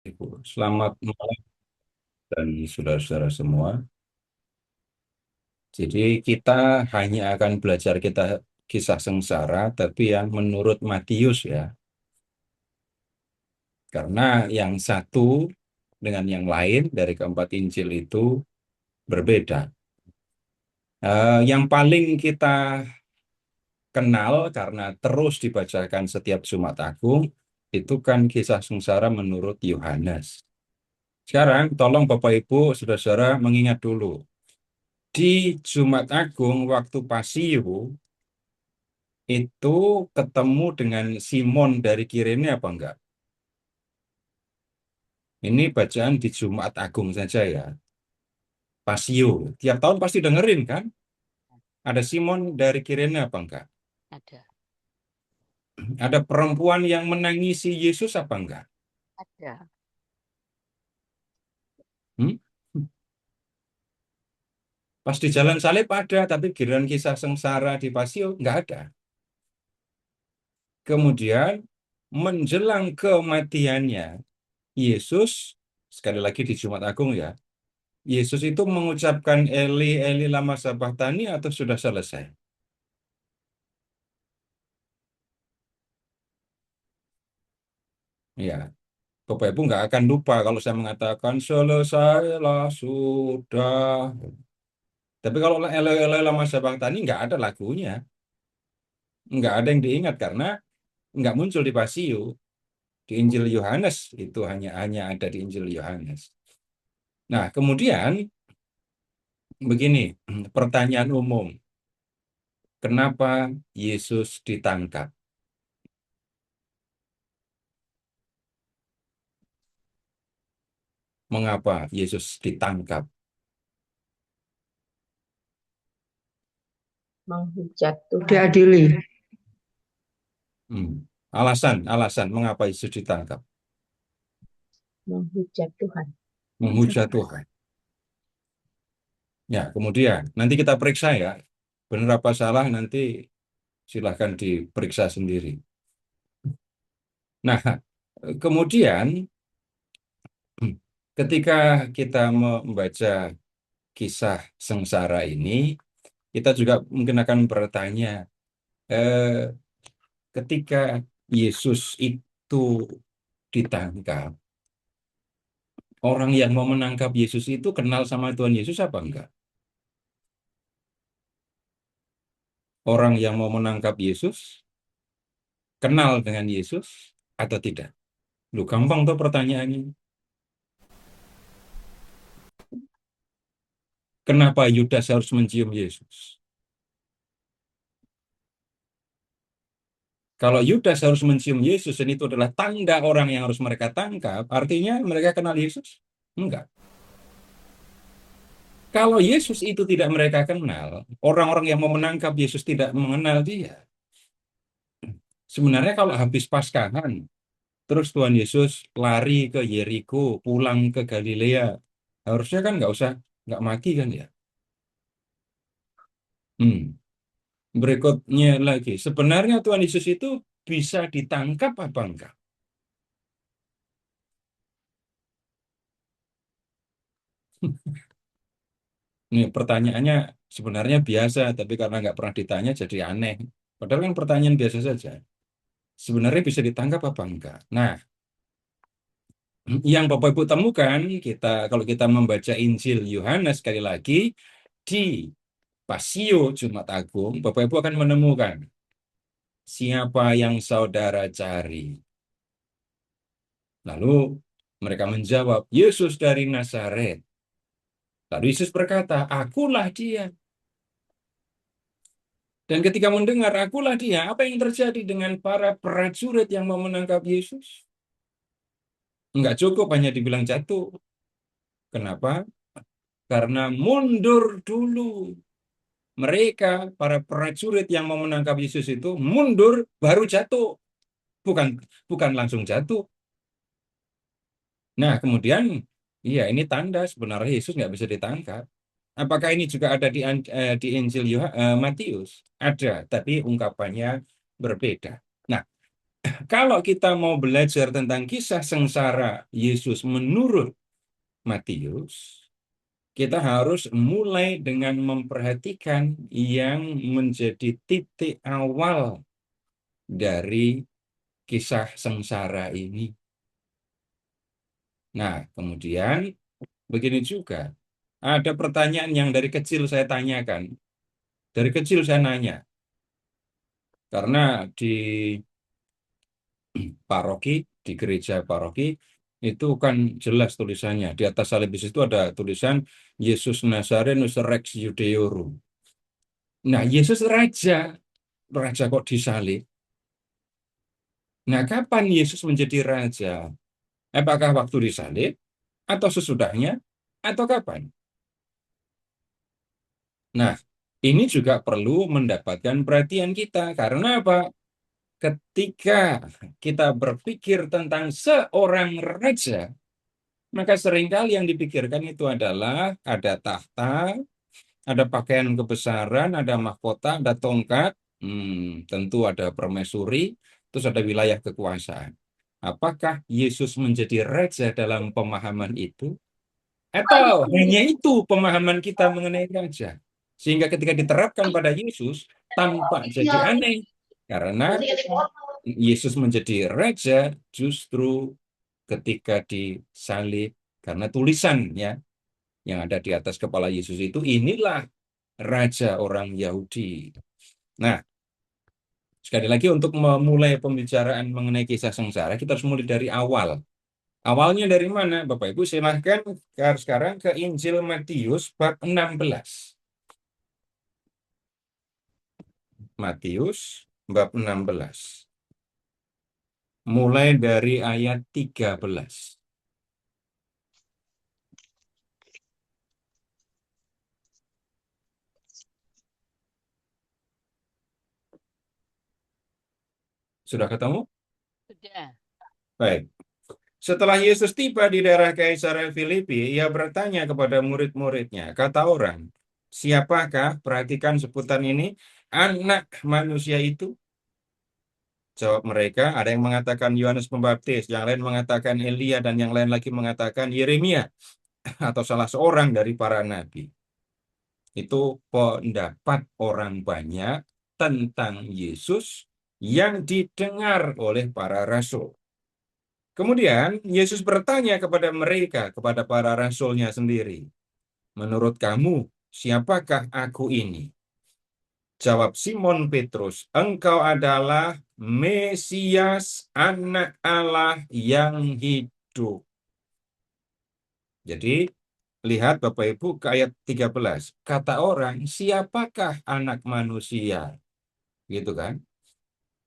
Ibu. Selamat malam dan saudara-saudara semua. Jadi kita hanya akan belajar kisah sengsara, tapi yang menurut Matius ya. Karena yang satu dengan yang lain dari keempat Injil itu berbeda. Yang paling kita kenal karena terus dibacakan setiap Jumat Agung, itu kan kisah sengsara menurut Yohanes. Sekarang tolong Bapak Ibu, saudara-saudara mengingat dulu. Di Jumat Agung waktu Pasio itu ketemu dengan Simon dari Kirene apa enggak? Ini bacaan di Jumat Agung saja ya. Pasio. Tiap tahun pasti dengerin kan? Ada Simon dari Kirene apa enggak? Ada, Ada perempuan yang menangisi Yesus apa enggak? ada. Hmm? Pas di Jalan Salib ada, tapi giliran kisah sengsara di Pasio enggak ada. Kemudian menjelang kematiannya Yesus, sekali lagi di Jumat Agung ya, Yesus itu mengucapkan Eli, Eli lama sabachthani atau sudah selesai? Ya, Bapak Ibu nggak akan lupa kalau saya mengatakan selesailah sudah. Tapi kalau Eli, Eli lama sabachthani nggak ada lagunya, nggak ada yang diingat karena nggak muncul di Pasio, di Injil Yohanes itu hanya ada di Injil Yohanes. Nah, kemudian begini, pertanyaan umum, kenapa Yesus ditangkap? Mengapa Yesus ditangkap? Menghujat Tuhan. Diadili. Alasan mengapa Yesus ditangkap? Menghujat Tuhan. Menghujat Tuhan. Ya, kemudian nanti kita periksa ya. Benar apa salah nanti silahkan diperiksa sendiri. Nah, kemudian ketika kita membaca kisah sengsara ini, kita juga mungkin akan bertanya, eh, ketika Yesus itu ditangkap, orang yang mau menangkap Yesus itu kenal sama Tuhan Yesus apa enggak? Orang yang mau menangkap Yesus kenal dengan Yesus atau tidak? Lu gampang tuh pertanyaannya. Kenapa Yudas harus mencium Yesus? Kalau Yudas harus mencium Yesus dan itu adalah tanda orang yang harus mereka tangkap, artinya mereka kenal Yesus? Enggak. Kalau Yesus itu tidak mereka kenal, orang-orang yang mau menangkap Yesus tidak mengenal dia. Sebenarnya kalau habis Paskahan, terus Tuhan Yesus lari ke Yeriko, pulang ke Galilea, harusnya kan nggak mati kan ya? Hmm. Berikutnya lagi, sebenarnya Tuhan Yesus itu bisa ditangkap apa enggak? Ini pertanyaannya sebenarnya biasa, tapi karena nggak pernah ditanya jadi aneh. Padahal kan pertanyaan biasa saja. Sebenarnya bisa ditangkap apa enggak? Nah, yang Bapak Ibu temukan, kalau kita membaca Injil Yohanes sekali lagi, di Pasio Jumat Agung, Bapak Ibu akan menemukan siapa yang saudara cari. Lalu mereka menjawab, Yesus dari Nazaret. Lalu Yesus berkata, akulah dia. Dan ketika mendengar akulah dia, apa yang terjadi dengan para prajurit yang mau menangkap Yesus? Enggak cukup hanya dibilang jatuh. Kenapa? Karena mundur dulu. Mereka, para prajurit yang mau menangkap Yesus itu mundur baru jatuh. Bukan bukan langsung jatuh. Nah, kemudian, iya ini tanda sebenarnya Yesus nggak bisa ditangkap. Apakah ini juga ada di Injil Matius? Ada, tapi ungkapannya berbeda. Nah, Kalau kita mau belajar tentang kisah sengsara Yesus menurut Matius, kita harus mulai dengan memperhatikan yang menjadi titik awal dari kisah sengsara ini. Nah, kemudian begini juga. Ada pertanyaan yang dari kecil saya tanyakan. Dari kecil saya nanya. Karena di paroki, di gereja paroki, itu kan jelas tulisannya. Di atas salib itu ada tulisan Yesus Nazarenus Rex Judeorum. Nah, Yesus raja. Raja kok disalib? Nah, kapan Yesus menjadi raja? Apakah waktu disalib? Atau sesudahnya? Atau kapan? Nah, ini juga perlu mendapatkan perhatian kita. Karena apa? Ketika kita berpikir tentang seorang raja, maka seringkali yang dipikirkan itu adalah ada tahta, ada pakaian kebesaran, ada mahkota, ada tongkat, tentu ada permaisuri, terus ada wilayah kekuasaan. Apakah Yesus menjadi raja dalam pemahaman itu? Atau hanya itu pemahaman kita mengenai raja? Sehingga ketika diterapkan pada Yesus, tampak jadi aneh. Karena Yesus menjadi raja justru ketika disalib. Karena tulisannya yang ada di atas kepala Yesus itu, inilah raja orang Yahudi. Nah, sekali lagi untuk memulai pembicaraan mengenai kisah sengsara, kita harus mulai dari awal. Awalnya dari mana? Bapak Ibu silahkan sekarang ke Injil Matius bab 16. Matius bab 16. Mulai dari ayat 13. Sudah ketemu? Sudah. Baik. Setelah Yesus tiba di daerah Kaisarea Filipi, ia bertanya kepada murid-muridnya, kata orang, siapakah, perhatikan sebutan ini, anak manusia itu? Jawab mereka, ada yang mengatakan Yohanes Pembaptis, yang lain mengatakan Elia, dan yang lain lagi mengatakan Yeremia, atau salah seorang dari para nabi. Itu pendapat orang banyak tentang Yesus yang didengar oleh para rasul. Kemudian Yesus bertanya kepada mereka, kepada para rasulnya sendiri, menurut kamu, siapakah aku ini? Jawab Simon Petrus, engkau adalah Mesias, anak Allah yang hidup. Jadi, lihat Bapak Ibu ke ayat 13. Kata orang, siapakah anak manusia? Gitu kan?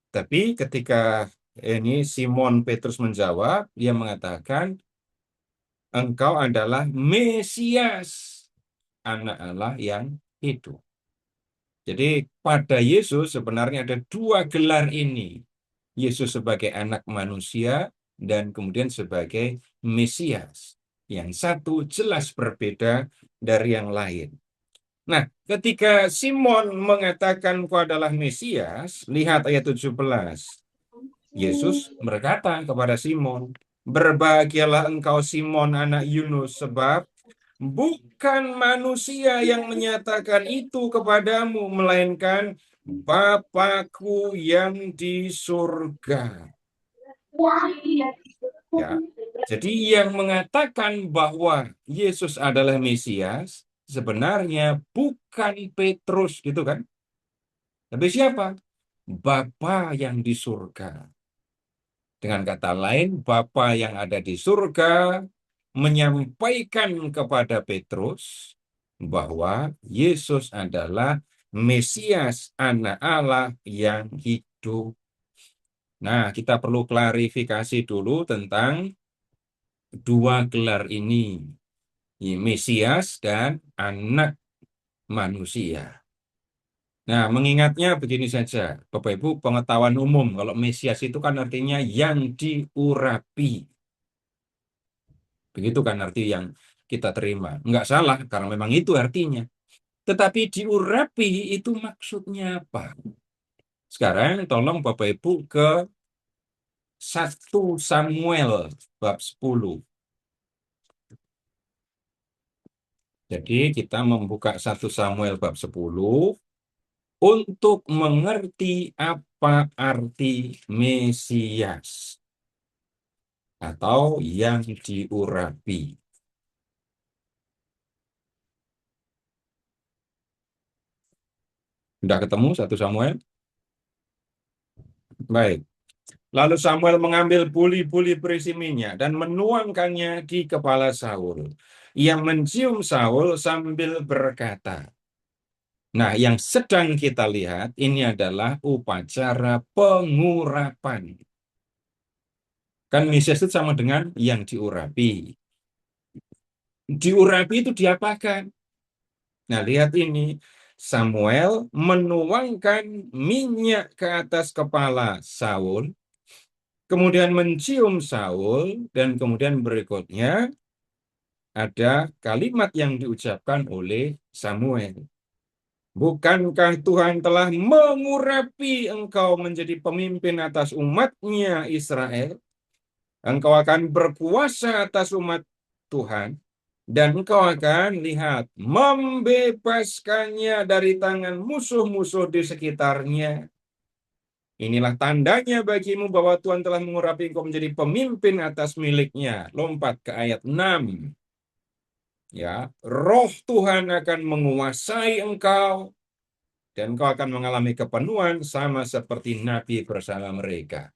Tapi ketika ini Simon Petrus menjawab, dia mengatakan, engkau adalah Mesias, anak Allah yang hidup. Jadi pada Yesus sebenarnya ada dua gelar ini. Yesus sebagai anak manusia dan kemudian sebagai Mesias. Yang satu jelas berbeda dari yang lain. Nah, ketika Simon mengatakan kau adalah Mesias, lihat ayat 17. Yesus berkata kepada Simon, berbahagialah engkau Simon anak Yunus, sebab bukan manusia yang menyatakan itu kepadamu, melainkan Bapakku yang di surga. Ya. Jadi yang mengatakan bahwa Yesus adalah Mesias sebenarnya bukan Petrus gitu kan. Tapi siapa? Bapa yang di surga. Dengan kata lain, Bapa yang ada di surga menyampaikan kepada Petrus bahwa Yesus adalah Mesias, anak Allah yang hidup. Nah, kita perlu klarifikasi dulu tentang dua gelar ini, Mesias dan anak manusia. Nah, mengingatnya begini saja, Bapak Ibu, pengetahuan umum, kalau Mesias itu kan artinya yang diurapi. Begitu kan arti yang kita terima. Enggak salah, karena memang itu artinya. Tetapi diurapi itu maksudnya apa? Sekarang tolong Bapak Ibu ke 1 Samuel bab 10. Jadi kita membuka 1 Samuel bab 10 untuk mengerti apa arti Mesias atau yang diurapi. Sudah ketemu 1 Samuel? Baik. Lalu Samuel mengambil buli-buli berisi minyak dan menuangkannya di kepala Saul. Ia mencium Saul sambil berkata. Nah, yang sedang kita lihat ini adalah upacara pengurapan. Kan Mesias itu sama dengan yang diurapi. Diurapi itu diapakan? Nah, lihat ini. Samuel menuangkan minyak ke atas kepala Saul, kemudian mencium Saul, dan kemudian berikutnya ada kalimat yang diucapkan oleh Samuel. Bukankah Tuhan telah mengurapi engkau menjadi pemimpin atas umatnya Israel? Engkau akan berkuasa atas umat Tuhan, dan engkau akan lihat membebaskannya dari tangan musuh-musuh di sekitarnya. Inilah tandanya bagimu bahwa Tuhan telah mengurapi engkau menjadi pemimpin atas miliknya. Lompat ke ayat 6. Ya, roh Tuhan akan menguasai engkau, dan engkau akan mengalami kepenuhan sama seperti nabi bersama mereka.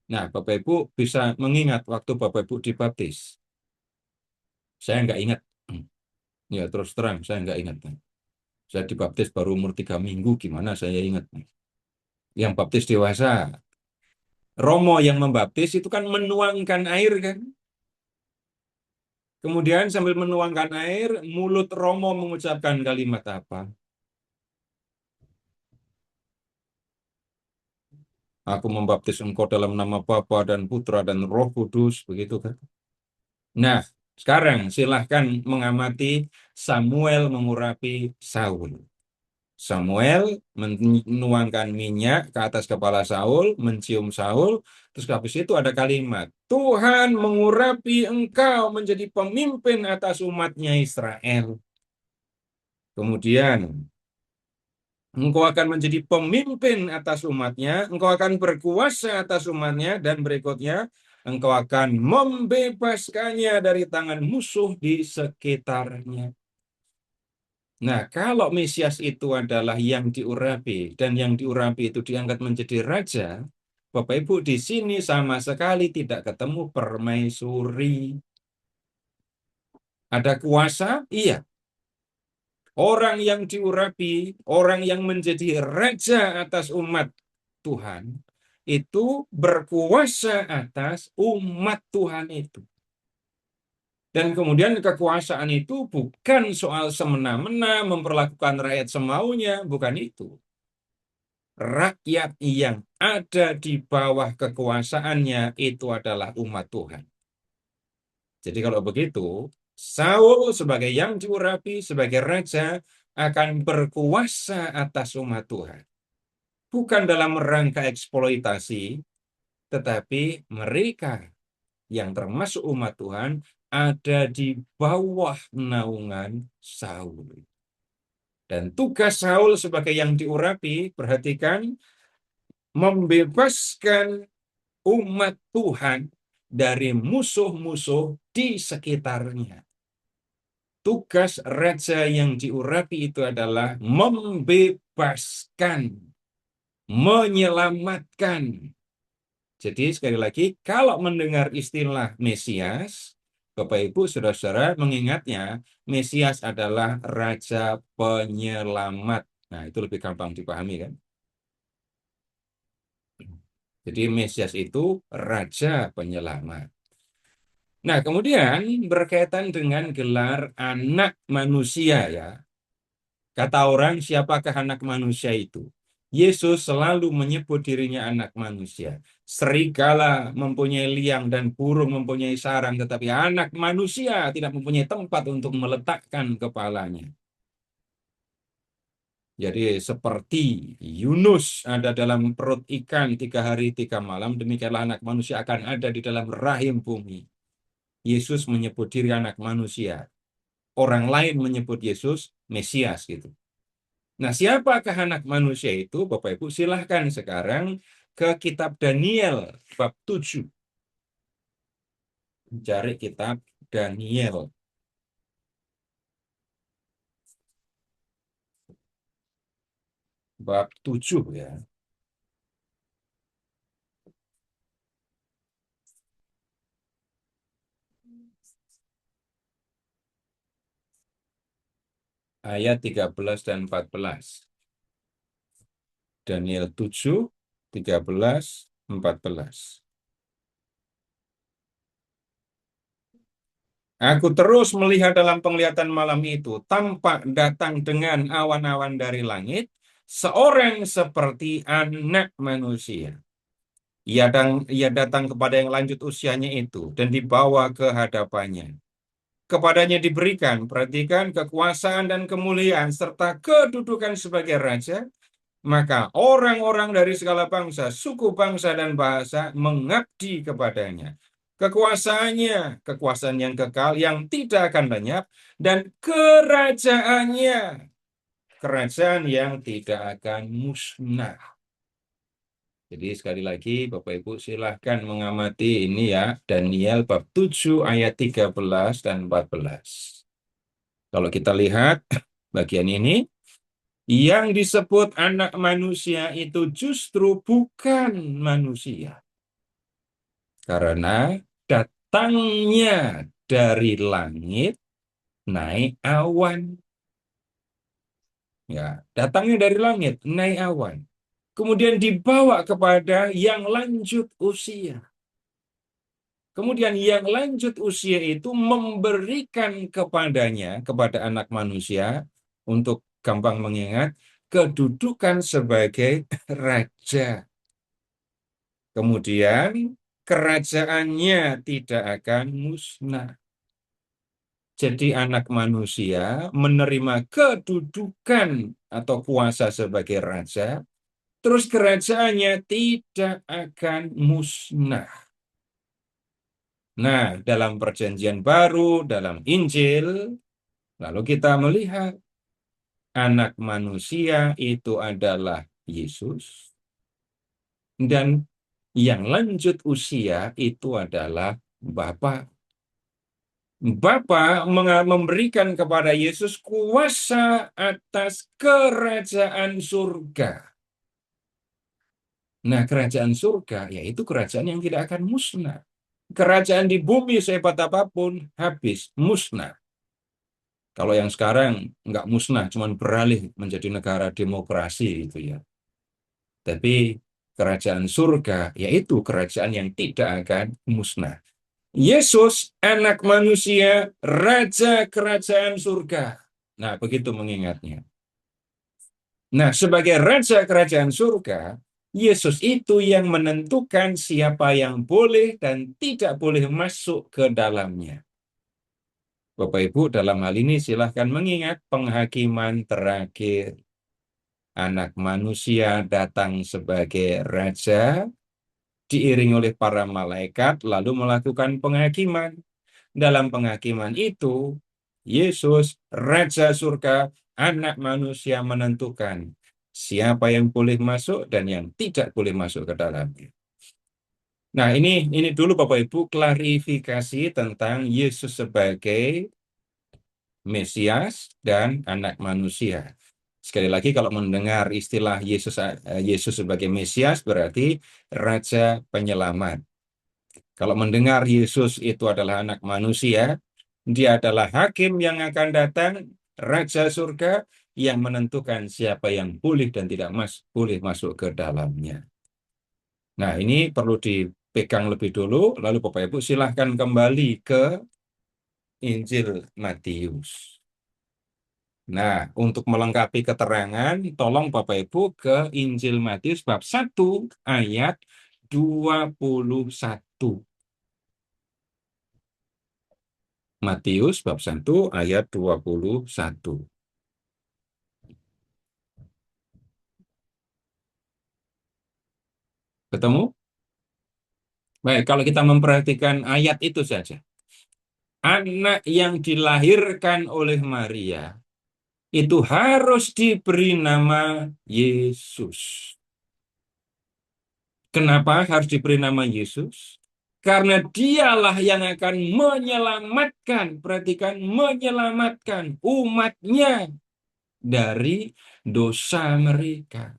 Nah, Bapak Ibu bisa mengingat waktu Bapak Ibu dibaptis. Saya nggak ingat. Ya, terus terang, saya nggak ingat. Saya dibaptis baru umur 3 minggu, gimana saya ingat. Yang baptis dewasa. Romo yang membaptis itu kan menuangkan air kan. Kemudian sambil menuangkan air, mulut Romo mengucapkan kalimat apa? Aku membaptis engkau dalam nama Bapa dan Putra dan Roh Kudus, begitu kan? Nah, sekarang silahkan mengamati Samuel mengurapi Saul. Samuel menuangkan minyak ke atas kepala Saul, mencium Saul, terus habis itu ada kalimat, Tuhan mengurapi engkau menjadi pemimpin atas umatnya Israel. Kemudian, engkau akan menjadi pemimpin atas umatnya, engkau akan berkuasa atas umatnya, dan berikutnya, engkau akan membebaskannya dari tangan musuh di sekitarnya. Nah, kalau Mesias itu adalah yang diurapi, dan yang diurapi itu diangkat menjadi raja, Bapak Ibu di sini sama sekali tidak ketemu permaisuri. Ada kuasa? Iya. Orang yang diurapi, orang yang menjadi raja atas umat Tuhan, itu berkuasa atas umat Tuhan itu. Dan kemudian kekuasaan itu bukan soal semena-mena memperlakukan rakyat semaunya, bukan itu. Rakyat yang ada di bawah kekuasaannya itu adalah umat Tuhan. Jadi kalau begitu, Saul sebagai yang diurapi, sebagai raja, akan berkuasa atas umat Tuhan. Bukan dalam rangka eksploitasi, tetapi mereka yang termasuk umat Tuhan ada di bawah naungan Saul. Dan tugas Saul sebagai yang diurapi, perhatikan, membebaskan umat Tuhan dari musuh-musuh di sekitarnya. Tugas raja yang diurapi itu adalah membebaskan, menyelamatkan. Jadi sekali lagi, kalau mendengar istilah Mesias, Bapak Ibu Saudara-saudara mengingatnya, Mesias adalah raja penyelamat. Nah, itu lebih gampang dipahami kan? Jadi Mesias itu raja penyelamat. Nah, kemudian berkaitan dengan gelar anak manusia ya. Kata orang, siapakah anak manusia itu? Yesus selalu menyebut dirinya anak manusia. Serigala mempunyai liang dan burung mempunyai sarang, tetapi anak manusia tidak mempunyai tempat untuk meletakkan kepalanya. Jadi seperti Yunus ada dalam perut ikan 3 hari 3 malam, demikianlah anak manusia akan ada di dalam rahim bumi. Yesus menyebut diri anak manusia. Orang lain menyebut Yesus Mesias gitu. Nah, siapakah anak manusia itu? Bapak Ibu silahkan sekarang ke kitab Daniel bab 7. Cari kitab Daniel bab 7 ya. Ayat 13 dan 14. Daniel 7, 13, 14. Aku terus melihat dalam penglihatan malam itu, tampak datang dengan awan-awan dari langit, seorang seperti anak manusia. Ia datang kepada yang lanjut usianya itu, dan dibawa ke hadapannya. Kepadanya diberikan, perhatikan, kekuasaan dan kemuliaan, serta kedudukan sebagai raja. Maka orang-orang dari segala bangsa, suku bangsa, dan bahasa mengabdi kepadanya. Kekuasaannya, kekuasaan yang kekal, yang tidak akan lenyap, dan kerajaannya, kerajaan yang tidak akan musnah. Jadi sekali lagi Bapak Ibu silahkan mengamati ini ya, Daniel bab 7 ayat 13 dan 14. Kalau kita lihat bagian ini, yang disebut anak manusia itu justru bukan manusia. Karena datangnya dari langit naik awan. Ya, datangnya dari langit naik awan. Kemudian dibawa kepada yang lanjut usia. Kemudian yang lanjut usia itu memberikan kepadanya, kepada anak manusia, untuk gampang mengingat, kedudukan sebagai raja. Kemudian kerajaannya tidak akan musnah. Jadi anak manusia menerima kedudukan atau kuasa sebagai raja, terus kerajaannya tidak akan musnah. Nah, dalam perjanjian baru, dalam Injil, lalu kita melihat anak manusia itu adalah Yesus, dan yang lanjut usia itu adalah Bapa. Bapa memberikan kepada Yesus kuasa atas kerajaan surga. Nah, kerajaan surga yaitu kerajaan yang tidak akan musnah. Kerajaan di bumi sehebat apapun habis, musnah. Kalau yang sekarang nggak musnah, cuman beralih menjadi negara demokrasi gitu ya. Tapi kerajaan surga yaitu kerajaan yang tidak akan musnah. Yesus, anak manusia, raja kerajaan surga. Nah, begitu mengingatnya. Nah, sebagai raja kerajaan surga, Yesus itu yang menentukan siapa yang boleh dan tidak boleh masuk ke dalamnya. Bapak Ibu, dalam hal ini silahkan mengingat penghakiman terakhir. Anak manusia datang sebagai raja, diiring oleh para malaikat, lalu melakukan penghakiman. Dalam penghakiman itu, Yesus, Raja Surga, anak manusia menentukan siapa yang boleh masuk dan yang tidak boleh masuk ke dalamnya. Nah, ini dulu Bapak Ibu klarifikasi tentang Yesus sebagai Mesias dan anak manusia. Sekali lagi kalau mendengar istilah Yesus sebagai Mesias berarti Raja Penyelamat. Kalau mendengar Yesus itu adalah anak manusia, dia adalah hakim yang akan datang, Raja Surga yang menentukan siapa yang boleh dan tidak boleh masuk ke dalamnya. Nah, ini perlu dipegang lebih dulu, lalu Bapak Ibu silahkan kembali ke Injil Matius. Nah, untuk melengkapi keterangan, tolong Bapak Ibu ke Injil Matius bab 1 ayat 21. Matius bab 1 ayat 21. Ketemu? Baik, kalau kita memperhatikan ayat itu saja. Anak yang dilahirkan oleh Maria itu harus diberi nama Yesus. Kenapa harus diberi nama Yesus? Karena dialah yang akan menyelamatkan, perhatikan, menyelamatkan umatnya dari dosa mereka.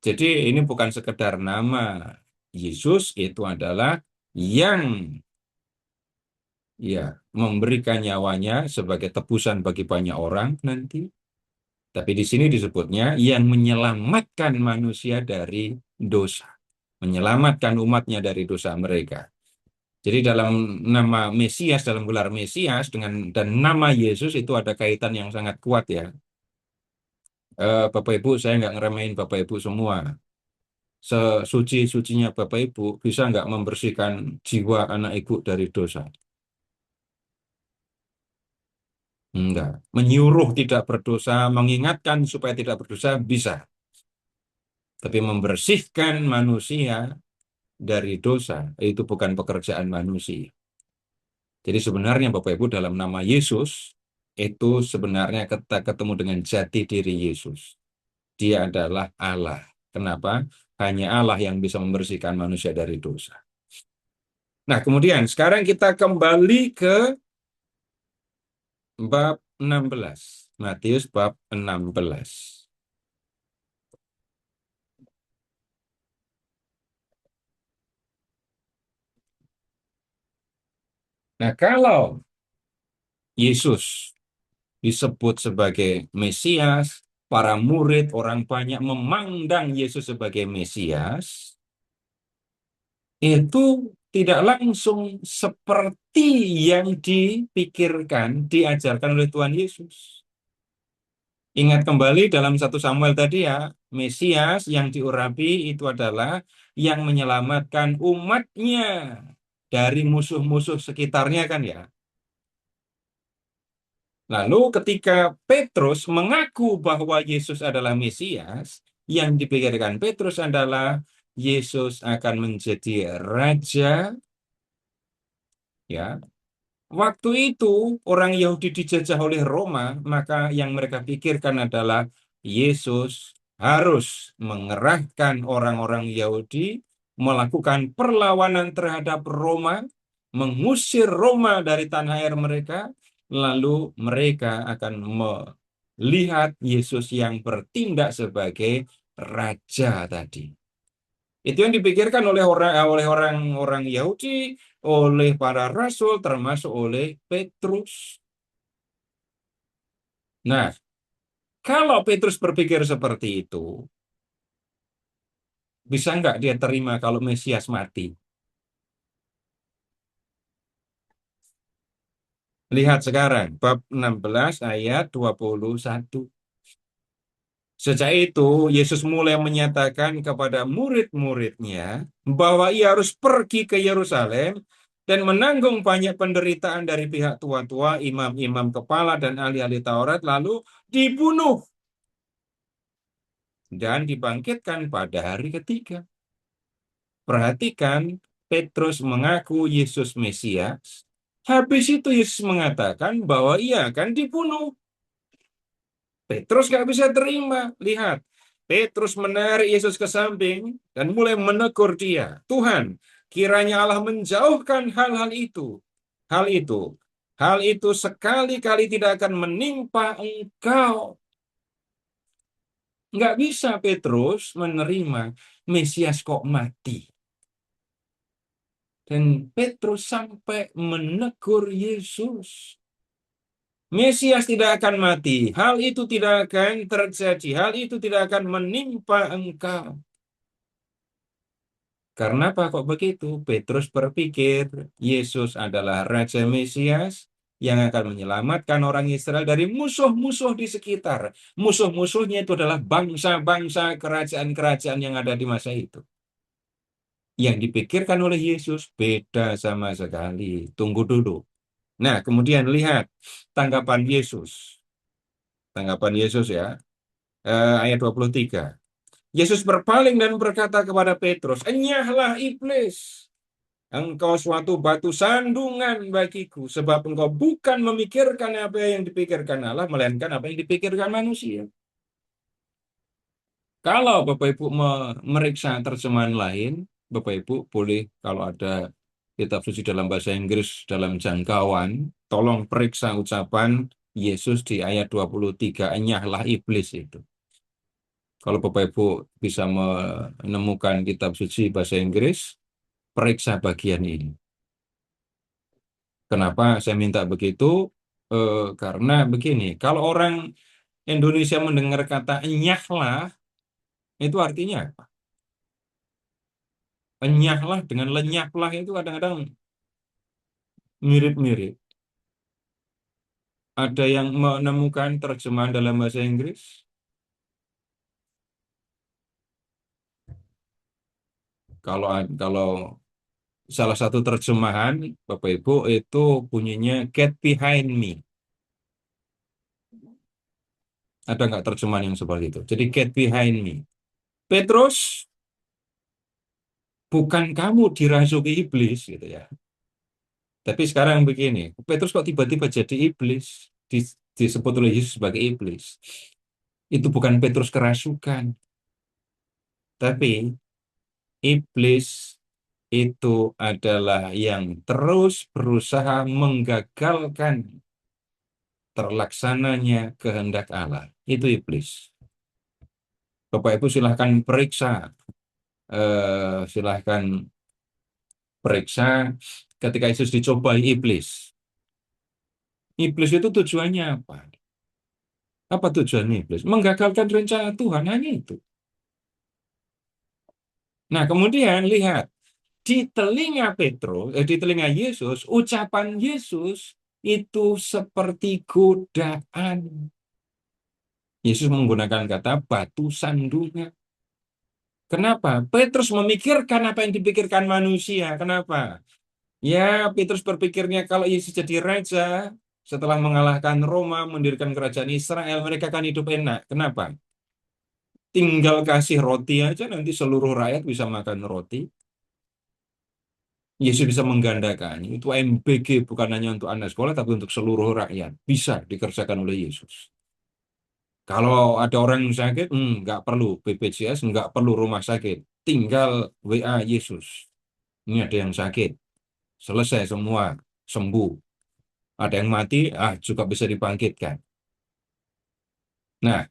Jadi ini bukan sekedar nama. Yesus itu adalah yang ya memberikan nyawanya sebagai tebusan bagi banyak orang nanti. Tapi di sini disebutnya yang menyelamatkan manusia dari dosa, menyelamatkan umatnya dari dosa mereka. Jadi dalam nama Mesias, dalam gelar Mesias dan nama Yesus itu ada kaitan yang sangat kuat ya. Bapak Ibu, saya nggak ngeremehin Bapak Ibu semua. Sesuci-sucinya Bapak Ibu bisa nggak membersihkan jiwa anak Ibu dari dosa? Enggak. Menyuruh tidak berdosa, mengingatkan supaya tidak berdosa bisa. Tapi membersihkan manusia dari dosa itu bukan pekerjaan manusia. Jadi sebenarnya Bapak Ibu dalam nama Yesus itu sebenarnya kita ketemu dengan jati diri Yesus. Dia adalah Allah. Kenapa? Hanya Allah yang bisa membersihkan manusia dari dosa. Nah, kemudian sekarang kita kembali ke bab 16. Matius bab 16. Nah, kalau Yesus disebut sebagai Mesias, para murid, orang banyak memandang Yesus sebagai Mesias, itu tidak langsung seperti yang dipikirkan, diajarkan oleh Tuhan Yesus. Ingat kembali dalam 1 Samuel tadi ya, Mesias yang diurapi itu adalah yang menyelamatkan umatnya dari musuh-musuh sekitarnya kan ya. Lalu ketika Petrus mengaku bahwa Yesus adalah Mesias, yang dipikirkan Petrus adalah Yesus akan menjadi raja ya. Waktu itu orang Yahudi dijajah oleh Roma, maka yang mereka pikirkan adalah Yesus harus mengerahkan orang-orang Yahudi melakukan perlawanan terhadap Roma, mengusir Roma dari tanah air mereka, lalu mereka akan melihat Yesus yang bertindak sebagai raja tadi. Itu yang dipikirkan oleh orang-orang Yahudi, oleh para rasul, termasuk oleh Petrus. Nah, kalau Petrus berpikir seperti itu, bisa nggak dia terima kalau Mesias mati? Lihat sekarang, bab 16 ayat 21. Sejak itu, Yesus mulai menyatakan kepada murid-muridnya bahwa ia harus pergi ke Yerusalem dan menanggung banyak penderitaan dari pihak tua-tua, imam-imam kepala, dan ahli-ahli Taurat, lalu dibunuh dan dibangkitkan pada hari ketiga. Perhatikan, Petrus mengaku Yesus Mesias. Habis itu Yesus mengatakan bahwa ia akan dibunuh. Petrus nggak bisa terima. Lihat, Petrus menarik Yesus ke samping dan mulai menegur dia. Tuhan, kiranya Allah menjauhkan hal-hal itu. Hal itu. Hal itu sekali-kali tidak akan menimpa engkau. Nggak bisa Petrus menerima Mesias kok mati. Dan Petrus sampai menegur Yesus. Mesias tidak akan mati. Hal itu tidak akan terjadi. Hal itu tidak akan menimpa engkau. Karena apa kok begitu? Petrus berpikir Yesus adalah Raja Mesias yang akan menyelamatkan orang Israel dari musuh-musuh di sekitar. Musuh-musuhnya itu adalah bangsa-bangsa, kerajaan-kerajaan yang ada di masa itu. Yang dipikirkan oleh Yesus beda sama sekali. Tunggu dulu. Nah, kemudian lihat tanggapan Yesus. Tanggapan Yesus ya, ayat 23. Yesus berpaling dan berkata kepada Petrus, "Enyahlah iblis, engkau suatu batu sandungan bagiku, sebab engkau bukan memikirkan apa yang dipikirkan Allah, melainkan apa yang dipikirkan manusia." Kalau Bapak Ibu memeriksa terjemahan lain, Bapak Ibu boleh kalau ada kitab suci dalam bahasa Inggris dalam jangkauan, tolong periksa ucapan Yesus di ayat 23, "Enyahlah iblis" itu. Kalau Bapak Ibu bisa menemukan kitab suci bahasa Inggris, periksa bagian ini. Kenapa saya minta begitu? Karena begini, kalau orang Indonesia mendengar kata enyahlah, itu artinya apa? Enyahlah dengan lenyaplah itu kadang-kadang mirip-mirip. Ada yang menemukan terjemahan dalam bahasa Inggris? Kalau salah satu terjemahan, Bapak Ibu, itu bunyinya "get behind me". Ada nggak terjemahan yang seperti itu? Jadi "get behind me". Petrus, bukan kamu dirasuki iblis gitu ya. Tapi sekarang begini, Petrus kok tiba-tiba jadi iblis? Disebut oleh Yesus sebagai iblis. Itu bukan Petrus kerasukan, tapi iblis itu adalah yang terus berusaha menggagalkan terlaksananya kehendak Allah. Itu iblis. Bapak Ibu silahkan periksa, silahkan periksa ketika Yesus dicobai iblis. Iblis itu tujuannya apa? Apa tujuan iblis? Menggagalkan rencana Tuhan, hanya itu. Nah, kemudian lihat, di telinga Yesus, ucapan Yesus itu seperti godaan. Yesus menggunakan kata batu sandungan. Kenapa? Petrus memikirkan apa yang dipikirkan manusia. Kenapa? Ya, Petrus berpikirnya kalau Yesus jadi raja, setelah mengalahkan Roma, mendirikan kerajaan Israel, mereka akan hidup enak. Kenapa? Tinggal kasih roti aja, nanti seluruh rakyat bisa makan roti. Yesus bisa menggandakan. Itu MBG bukan hanya untuk anak sekolah, tapi untuk seluruh rakyat. Bisa dikerjakan oleh Yesus. Kalau ada orang yang sakit, nggak perlu BPJS, nggak perlu rumah sakit. Tinggal WA Yesus. Ini ada yang sakit. Selesai semua. Sembuh. Ada yang mati, juga bisa dibangkitkan. Nah,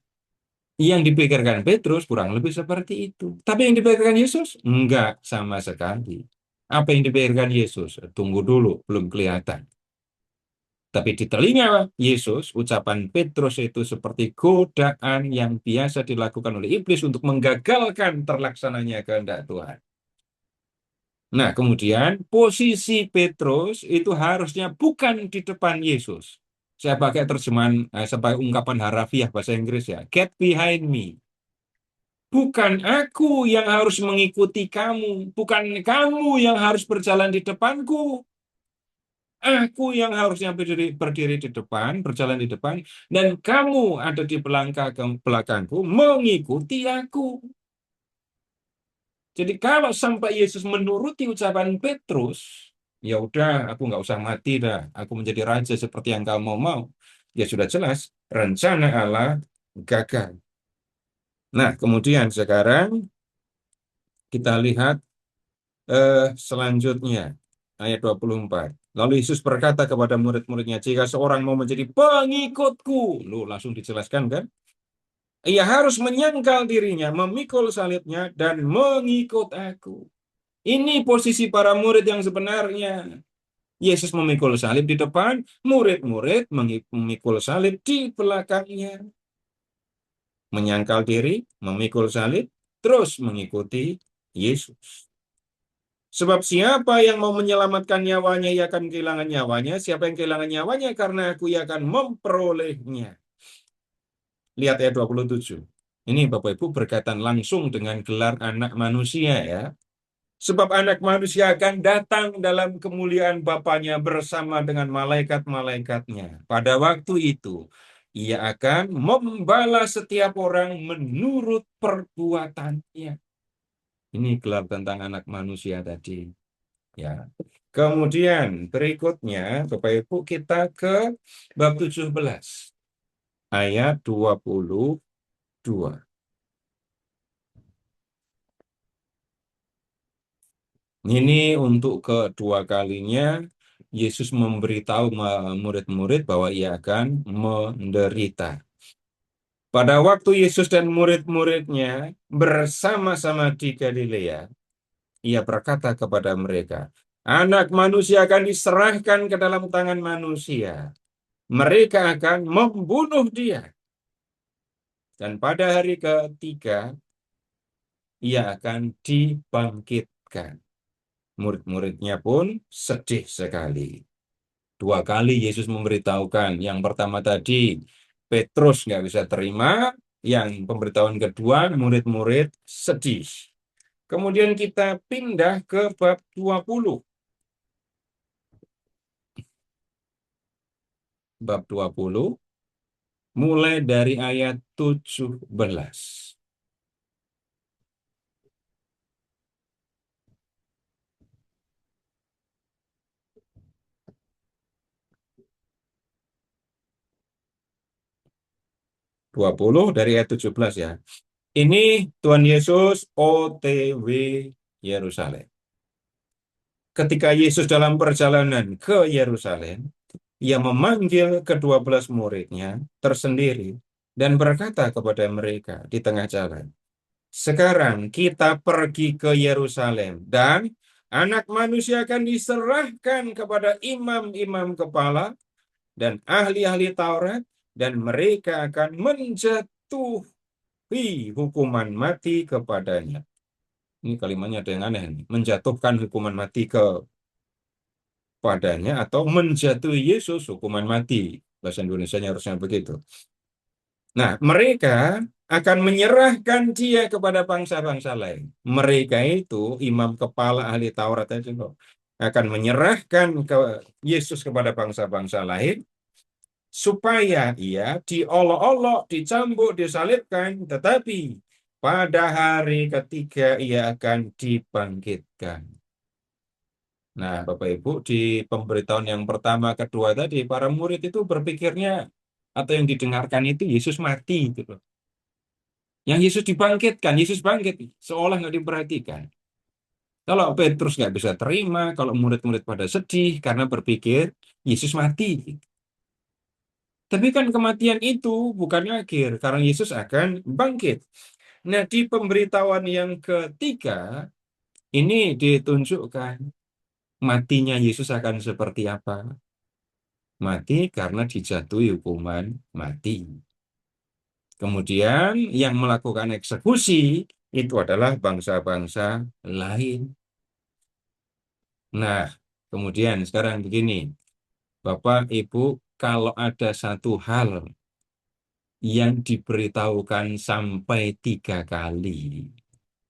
yang dipikirkan Petrus kurang lebih seperti itu. Tapi yang dipikirkan Yesus? Enggak sama sekali. Apa yang dipikirkan Yesus? Tunggu dulu, belum kelihatan. Tapi di telinga Yesus, ucapan Petrus itu seperti godaan yang biasa dilakukan oleh iblis untuk menggagalkan terlaksananya kehendak Tuhan. Nah, kemudian posisi Petrus itu harusnya bukan di depan Yesus. Saya pakai terjemahan, sebagai ungkapan harafiah bahasa Inggris ya. Get behind me. Bukan aku yang harus mengikuti kamu. Bukan kamu yang harus berjalan di depanku. Aku yang harusnya berdiri di depan, berjalan di depan, dan kamu ada di belakangku, mengikuti aku. Jadi kalau sampai Yesus menuruti ucapan Petrus, ya udah, aku nggak usah mati dah, aku menjadi raja seperti yang kamu mau. Ya sudah jelas, rencana Allah gagal. Nah, kemudian sekarang kita lihat selanjutnya, ayat 24. Lalu Yesus berkata kepada murid-muridnya, jika seorang mau menjadi pengikutku, langsung dijelaskan kan? Ia harus menyangkal dirinya, memikul salibnya, dan mengikut aku. Ini posisi para murid yang sebenarnya. Yesus memikul salib di depan, murid-murid memikul salib di belakangnya. Menyangkal diri, memikul salib, terus mengikuti Yesus. Sebab siapa yang mau menyelamatkan nyawanya, ia akan kehilangan nyawanya. Siapa yang kehilangan nyawanya, karena aku, ia akan memperolehnya. Lihat ayat 27. Ini Bapak Ibu berkaitan langsung dengan gelar anak manusia ya. Sebab anak manusia akan datang dalam kemuliaan Bapanya bersama dengan malaikat-malaikatnya. Pada waktu itu, Ia akan membalas setiap orang menurut perbuatannya. Ini gelar tentang anak manusia tadi. Ya. Kemudian berikutnya, Bapak Ibu, kita ke bab 17 ayat 22. Ini untuk kedua kalinya Yesus memberitahu murid-murid bahwa ia akan menderita. Pada waktu Yesus dan murid-muridnya bersama-sama di Galilea, ia berkata kepada mereka, Anak manusia akan diserahkan ke dalam tangan manusia. Mereka akan membunuh dia. Dan pada hari ketiga, ia akan dibangkitkan. Murid-muridnya pun sedih sekali. Dua kali Yesus memberitahukan. Yang pertama tadi, Petrus nggak bisa terima. Yang pemberitahuan kedua, murid-murid sedih. Kemudian kita pindah ke bab 20. Bab 20, mulai dari ayat 17. 20 dari ayat 17 ya. Ini Tuhan Yesus OTW Yerusalem. Ketika Yesus dalam perjalanan ke Yerusalem, ia memanggil ke-12 muridnya tersendiri dan berkata kepada mereka di tengah jalan, sekarang kita pergi ke Yerusalem dan anak manusia akan diserahkan kepada imam-imam kepala dan ahli-ahli Taurat dan mereka akan menjatuhi hukuman mati kepadanya. Ini kalimatnya ada yang aneh. Menjatuhkan hukuman mati kepadanya atau menjatuhi Yesus hukuman mati. Bahasa Indonesianya harusnya begitu. Nah, mereka akan menyerahkan dia kepada bangsa-bangsa lain. Mereka itu imam kepala ahli Taurat itu akan menyerahkan ke Yesus kepada bangsa-bangsa lain supaya ia diolok-olok, dicambuk, disalibkan, tetapi pada hari ketiga ia akan dibangkitkan. Nah, Bapak Ibu, di pemberitahuan yang pertama, kedua tadi, para murid itu berpikirnya atau yang didengarkan itu Yesus mati gitu. Yang Yesus dibangkitkan, Yesus bangkit, seolah nggak diperhatikan. Kalau Petrus nggak bisa terima, kalau murid-murid pada sedih karena berpikir Yesus mati. Tapi kan kematian itu bukan akhir, karena Yesus akan bangkit. Nah, di pemberitahuan yang ketiga, ini ditunjukkan matinya Yesus akan seperti apa. Mati karena dijatuhi hukuman mati. Kemudian yang melakukan eksekusi itu adalah bangsa-bangsa lain. Nah, kemudian sekarang begini, Bapak, Ibu, kalau ada satu hal yang diberitahukan sampai 3 kali,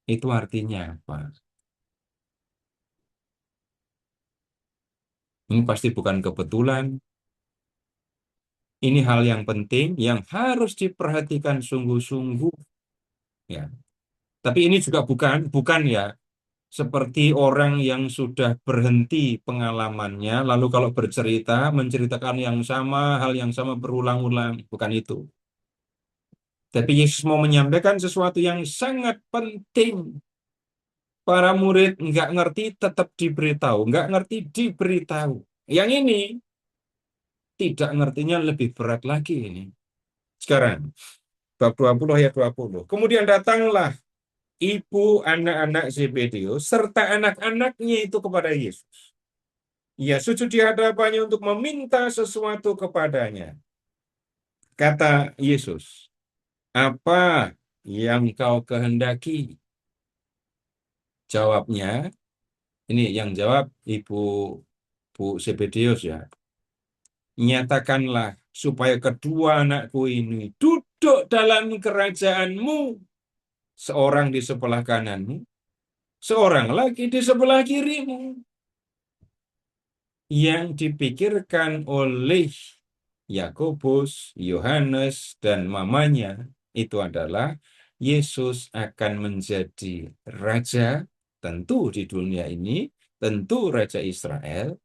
itu artinya apa? Ini pasti bukan kebetulan. Ini hal yang penting yang harus diperhatikan sungguh-sungguh. Ya. Tapi ini juga bukan ya seperti orang yang sudah berhenti pengalamannya, lalu kalau bercerita menceritakan yang sama, hal yang sama berulang-ulang. Bukan itu. Tapi Yesus mau menyampaikan sesuatu yang sangat penting. Para murid nggak ngerti tetap diberitahu, nggak ngerti diberitahu. Yang ini tidak ngertinya lebih berat lagi ini. Sekarang, bab 20 ayat 20. Kemudian datanglah ibu anak-anak Zebedeus serta anak-anaknya itu kepada Yesus. Ia sujud di hadapannya untuk meminta sesuatu kepadanya. Kata Yesus, apa yang kau kehendaki? Jawabnya, ini yang jawab ibu Bu Zebedeus ya. Nyatakanlah supaya kedua anakku ini duduk dalam kerajaanmu. Seorang di sebelah kananmu, seorang lagi di sebelah kirimu. Yang dipikirkan oleh Yakobus, Yohanes, dan mamanya itu adalah Yesus akan menjadi raja, tentu di dunia ini, tentu raja Israel,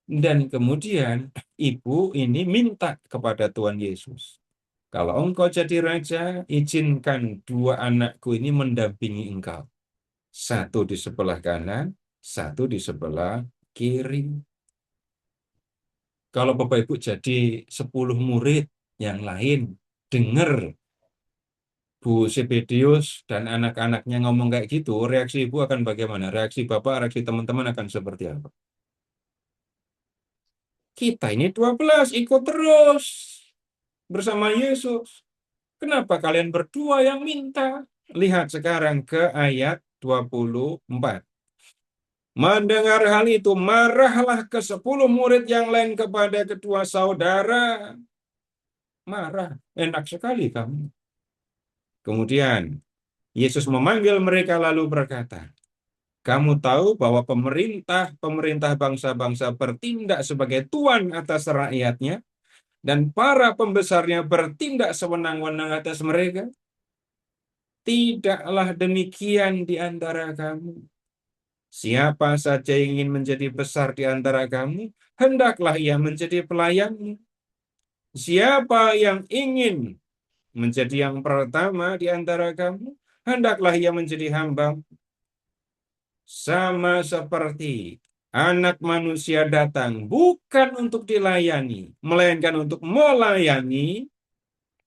dan kemudian ibu ini minta kepada Tuhan Yesus, kalau engkau jadi raja, izinkan dua anakku ini mendampingi engkau. Satu di sebelah kanan, satu di sebelah kiri. Kalau Bapak Ibu jadi 10 murid yang lain, dengar Bu Zebedius dan anak-anaknya ngomong kayak gitu, reaksi Ibu akan bagaimana? Reaksi Bapak, reaksi teman-teman akan seperti apa? Kita ini 12 ikut terus bersama Yesus. Kenapa kalian berdua yang minta? Lihat sekarang ke ayat 24. Mendengar hal itu, marahlah ke-10 murid yang lain kepada kedua saudara. Marah, enak sekali kamu. Kemudian, Yesus memanggil mereka lalu berkata, kamu tahu bahwa pemerintah bangsa-bangsa bertindak sebagai tuan atas rakyatnya, dan para pembesarnya bertindak sewenang-wenang atas mereka. Tidaklah demikian di antara kamu. Siapa saja yang ingin menjadi besar di antara kamu, hendaklah ia menjadi pelayanmu. Siapa yang ingin menjadi yang pertama di antara kamu, hendaklah ia menjadi hamba. Sama seperti Anak Manusia datang bukan untuk dilayani, melainkan untuk melayani.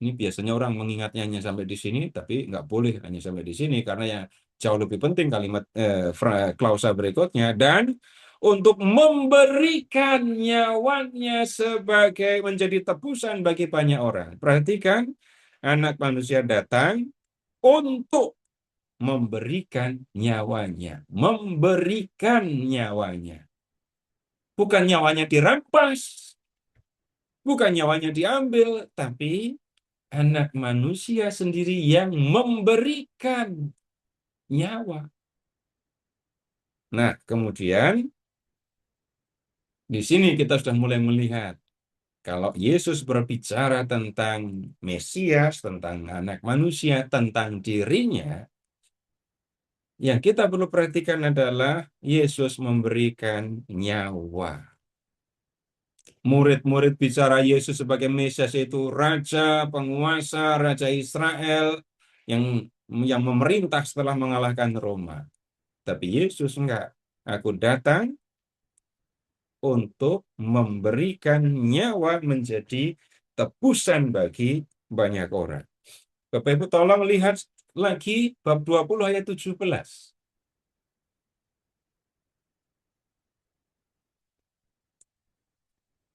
Ini biasanya orang mengingatnya hanya sampai di sini, tapi nggak boleh hanya sampai di sini karena ya jauh lebih penting kalimat klausa berikutnya, dan untuk memberikan nyawanya sebagai menjadi tebusan bagi banyak orang. Perhatikan, Anak Manusia datang untuk memberikan nyawanya, memberikan nyawanya, bukan nyawanya dirampas, bukan nyawanya diambil, tapi Anak Manusia sendiri yang memberikan nyawa. Nah, kemudian di sini kita sudah mulai melihat kalau Yesus berbicara tentang Mesias, tentang Anak Manusia, tentang dirinya, yang kita perlu perhatikan adalah Yesus memberikan nyawa. Murid-murid bicara Yesus sebagai Mesias itu raja, penguasa, raja Israel yang memerintah setelah mengalahkan Roma. Tapi Yesus enggak. Aku datang untuk memberikan nyawa menjadi tebusan bagi banyak orang. Bapak Ibu tolong lihat lagi bab 20 ayat 17.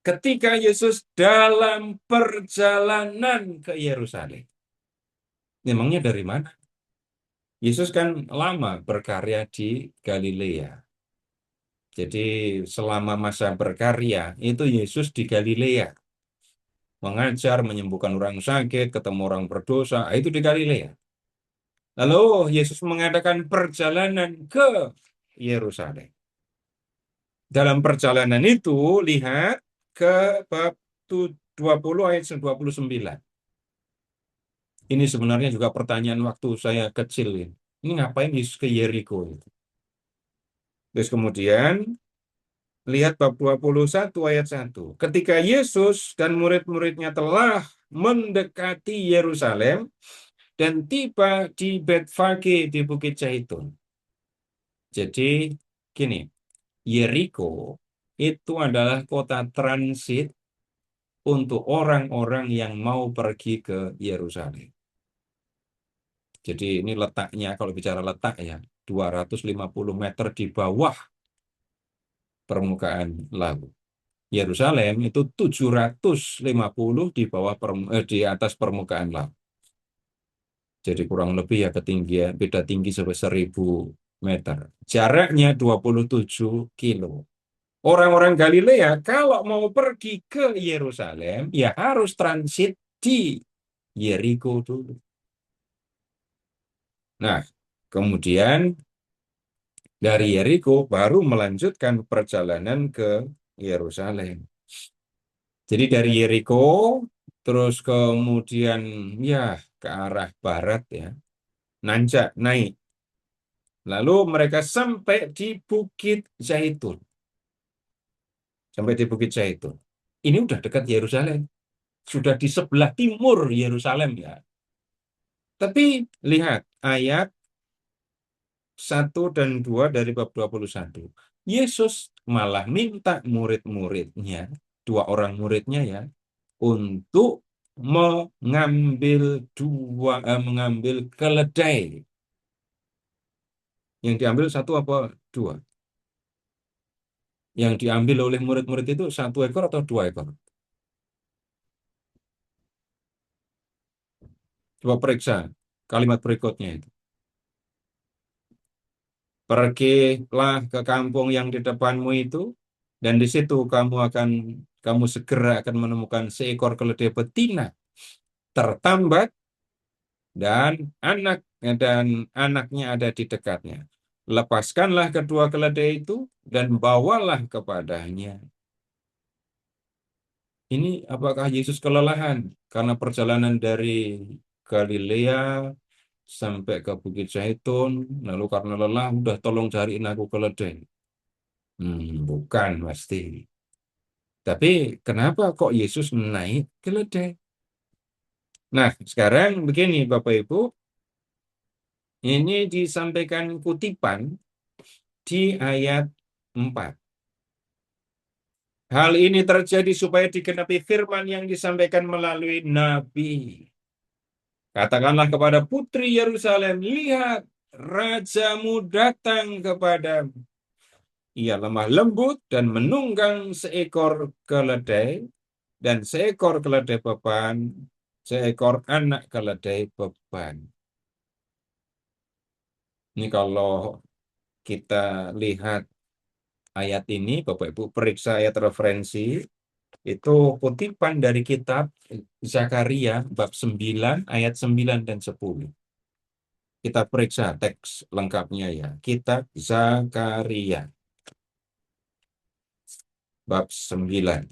Ketika Yesus dalam perjalanan ke Yerusalem. Memangnya dari mana? Yesus kan lama berkarya di Galilea. Jadi selama masa berkarya itu Yesus di Galilea. Mengajar, menyembuhkan orang sakit, ketemu orang berdosa, itu di Galilea. Lalu Yesus mengadakan perjalanan ke Yerusalem. Dalam perjalanan itu, lihat ke bab 20 ayat 29. Ini sebenarnya juga pertanyaan waktu saya kecil. Ini ngapain Yesus ke Yeriko? Terus kemudian, lihat bab 21 ayat 1. Ketika Yesus dan murid-muridnya telah mendekati Yerusalem dan tiba di Betfage di Bukit Zaitun. Jadi gini, Yeriko itu adalah kota transit untuk orang-orang yang mau pergi ke Yerusalem. Jadi ini letaknya, kalau bicara letak ya, 250 meter di bawah permukaan laut. Yerusalem itu 750 di atas permukaan laut. Jadi kurang lebih ya ketinggian, beda tinggi sampai 1000 meter. Jaraknya 27 kilo. Orang-orang Galilea kalau mau pergi ke Yerusalem, ya harus transit di Yeriko dulu. Nah, kemudian dari Yeriko baru melanjutkan perjalanan ke Yerusalem. Jadi dari Yeriko, terus kemudian ya ke arah barat ya, nanjak naik. Lalu mereka sampai di Bukit Zaitun. Sampai di Bukit Zaitun. Ini udah dekat Yerusalem. Sudah di sebelah timur Yerusalem ya. Tapi lihat ayat 1 dan 2 dari bab 21. Yesus malah minta murid-muridnya, dua orang muridnya ya, untuk mengambil keledai. Yang diambil satu apa dua? Yang diambil oleh murid-murid itu 1 ekor atau 2 ekor? Coba periksa kalimat berikutnya itu. Pergilah ke kampung yang di depanmu itu, dan di situ kamu segera akan menemukan seekor keledai betina tertambat dan anak dan anaknya ada di dekatnya. Lepaskanlah kedua keledai itu dan bawalah kepadanya. Ini apakah Yesus kelelahan karena perjalanan dari Galilea sampai ke Bukit Zaitun, lalu karena lelah udah tolong cariin aku keledai. Bukan pasti. Tapi kenapa kok Yesus naik keledai? Nah, sekarang begini Bapak Ibu, ini disampaikan kutipan di ayat 4. Hal ini terjadi supaya digenapi firman yang disampaikan melalui nabi. Katakanlah kepada putri Yerusalem, lihat, rajamu datang kepadamu. Ia lemah lembut dan menunggang seekor keledai dan seekor keledai beban, seekor anak keledai beban. Ini kalau kita lihat ayat ini, Bapak Ibu periksa ayat referensi, itu kutipan dari kitab Zakaria bab 9 ayat 9 dan 10. Kita periksa teks lengkapnya ya. Kitab Zakaria bab 9.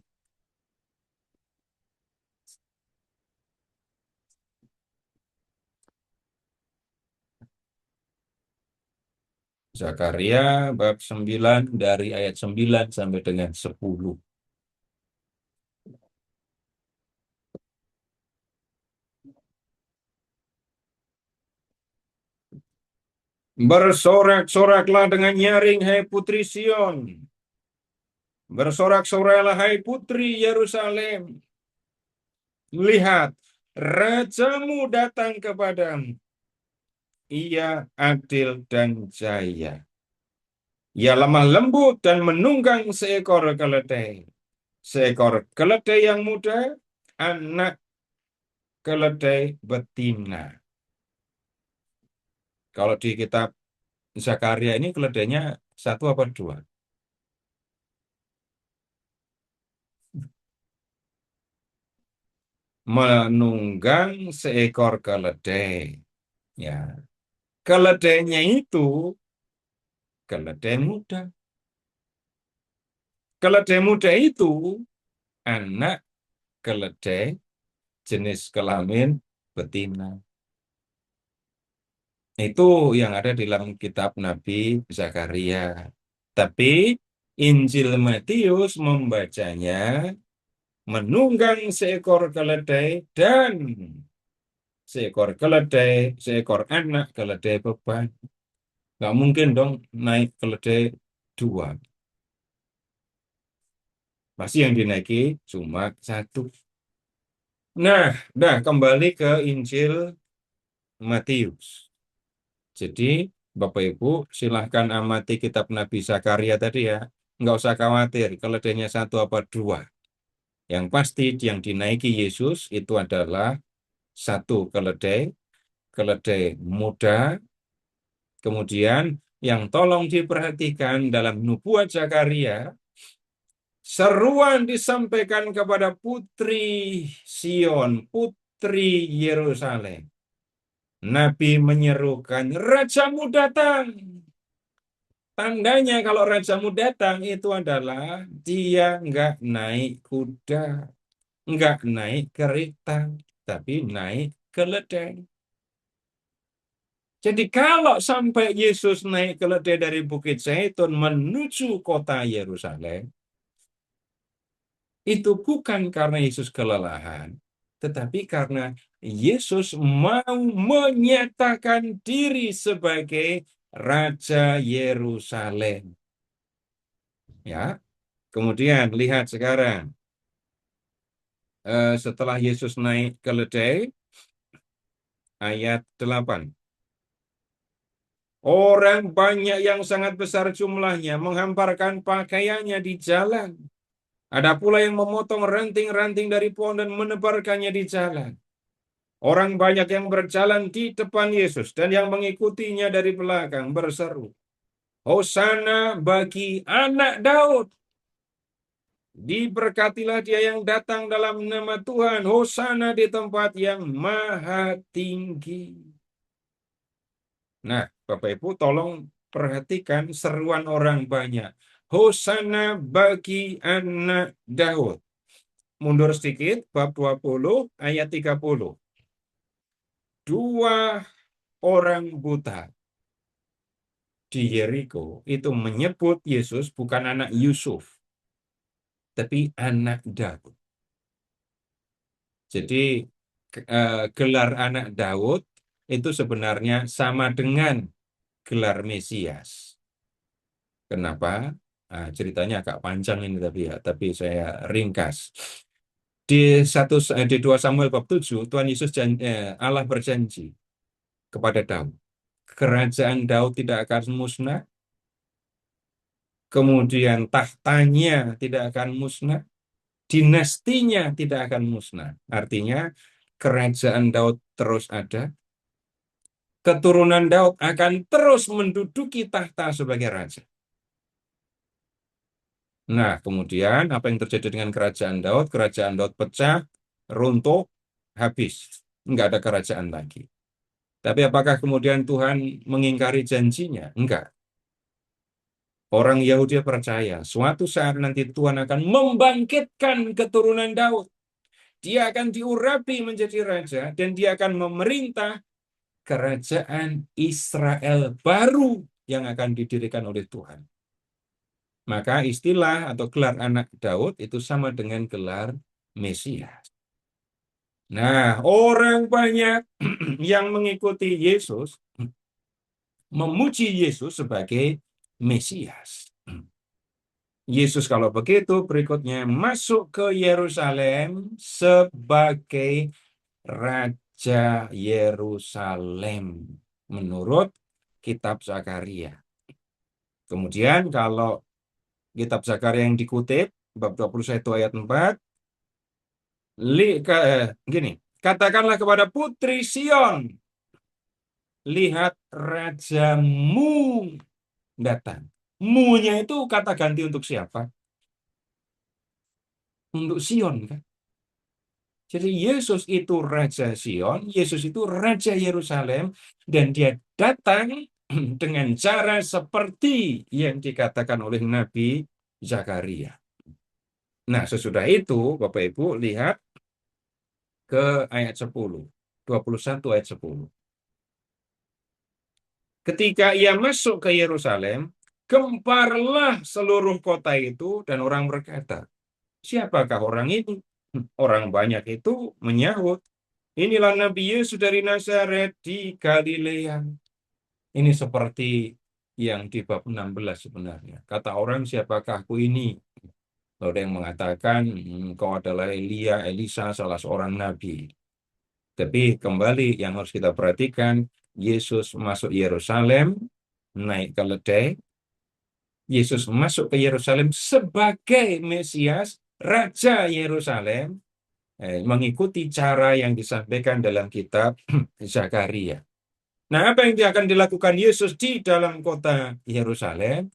Zakaria bab 9 dari ayat 9 sampai dengan 10. Bersorak-soraklah dengan nyaring, hai putri Sion. Bersorak-soraklah, hai putri Yerusalem. Lihat, rajamu datang kepadamu. Ia adil dan jaya. Ia lemah lembut dan menunggang seekor keledai. Seekor keledai yang muda, anak keledai betina. Kalau di kitab Zakaria ini keledainya satu apa dua? Menunggang seekor keledai. Ya, keledainya itu keledai muda. Keledai muda itu anak keledai jenis kelamin betina. Itu yang ada di dalam kitab Nabi Zakaria. Tapi Injil Matius membacanya menunggang seekor keledai dan seekor anak keledai beban. Nggak mungkin dong naik keledai dua. Pasti yang dinaiki cuma satu. Nah, kembali ke Injil Matius. Jadi, Bapak Ibu, silahkan amati kitab Nabi Zakaria tadi ya. Nggak usah khawatir, keledainya satu apa dua. Yang pasti yang dinaiki Yesus itu adalah satu keledai muda. Kemudian yang tolong diperhatikan dalam nubuat Zakaria, seruan disampaikan kepada putri Sion, putri Yerusalem. Nabi menyerukan, Rajamu datang. Tandanya kalau rajamu datang itu adalah dia nggak naik kuda. nggak naik kereta, tapi naik keledai. Jadi kalau sampai Yesus naik keledai dari Bukit Zaitun menuju kota Yerusalem, itu bukan karena Yesus kelelahan, tetapi karena Yesus mau menyatakan diri sebagai Raja Yerusalem. Ya, kemudian lihat sekarang, setelah Yesus naik keledai, ayat 8. Orang banyak yang sangat besar jumlahnya menghamparkan pakaiannya di jalan. Ada pula yang memotong ranting-ranting dari pohon dan menebarkannya di jalan. Orang banyak yang berjalan di depan Yesus dan yang mengikutinya dari belakang berseru, Hosana bagi anak Daud. Diberkatilah dia yang datang dalam nama Tuhan. Hosana di tempat yang maha tinggi. Nah, Bapak Ibu tolong perhatikan seruan orang banyak. Hosana bagi anak Daud. Mundur sedikit, bab 20 ayat 30. Dua orang buta di Yeriko itu menyebut Yesus bukan anak Yusuf, tapi anak Daud. Jadi gelar anak Daud itu sebenarnya sama dengan gelar Mesias. Kenapa? Nah, ceritanya agak panjang ini tapi saya ringkas. Di 2 Samuel bab 7, Tuhan Yesus Allah berjanji kepada Daud, kerajaan Daud tidak akan musnah, kemudian tahtanya tidak akan musnah, dinastinya tidak akan musnah. Artinya kerajaan Daud terus ada, keturunan Daud akan terus menduduki tahta sebagai raja. Nah, kemudian apa yang terjadi dengan kerajaan Daud? Kerajaan Daud pecah, runtuh, habis. Enggak ada kerajaan lagi. Tapi apakah kemudian Tuhan mengingkari janjinya? Enggak. Orang Yahudi percaya suatu saat nanti Tuhan akan membangkitkan keturunan Daud. Dia akan diurapi menjadi raja dan dia akan memerintah kerajaan Israel baru yang akan didirikan oleh Tuhan. Maka istilah atau gelar anak Daud itu sama dengan gelar Mesias. Nah, orang banyak yang mengikuti Yesus memuji Yesus sebagai Mesias. Yesus kalau begitu berikutnya masuk ke Yerusalem sebagai Raja Yerusalem menurut kitab Zakaria. Kemudian kalau kitab Zakaria yang dikutip bab 21 ayat 4 gini, katakanlah kepada putri Sion, lihat rajamu datang. Mu-nya itu kata ganti untuk siapa? Untuk Sion kan? Jadi Yesus itu Raja Sion, Yesus itu Raja Yerusalem, dan dia datang dengan cara seperti yang dikatakan oleh Nabi Zakaria. Nah, sesudah itu, Bapak Ibu, lihat ke ayat 10, 21 ayat 10. Ketika ia masuk ke Yerusalem, gemparlah seluruh kota itu, dan orang berkata, siapakah orang ini? Orang banyak itu menyahut, inilah Nabi Yesus dari Nazaret di Galilea. Ini seperti yang di bab 16 sebenarnya. Kata orang, siapakah aku ini? Ada yang mengatakan, kau adalah Elia, Elisa, salah seorang nabi. Tapi kembali yang harus kita perhatikan, Yesus masuk Yerusalem, naik keledai. Yesus masuk ke Yerusalem sebagai Mesias, Raja Yerusalem, mengikuti cara yang disampaikan dalam kitab Zakaria. Nah, apa yang akan dilakukan Yesus di dalam kota Yerusalem?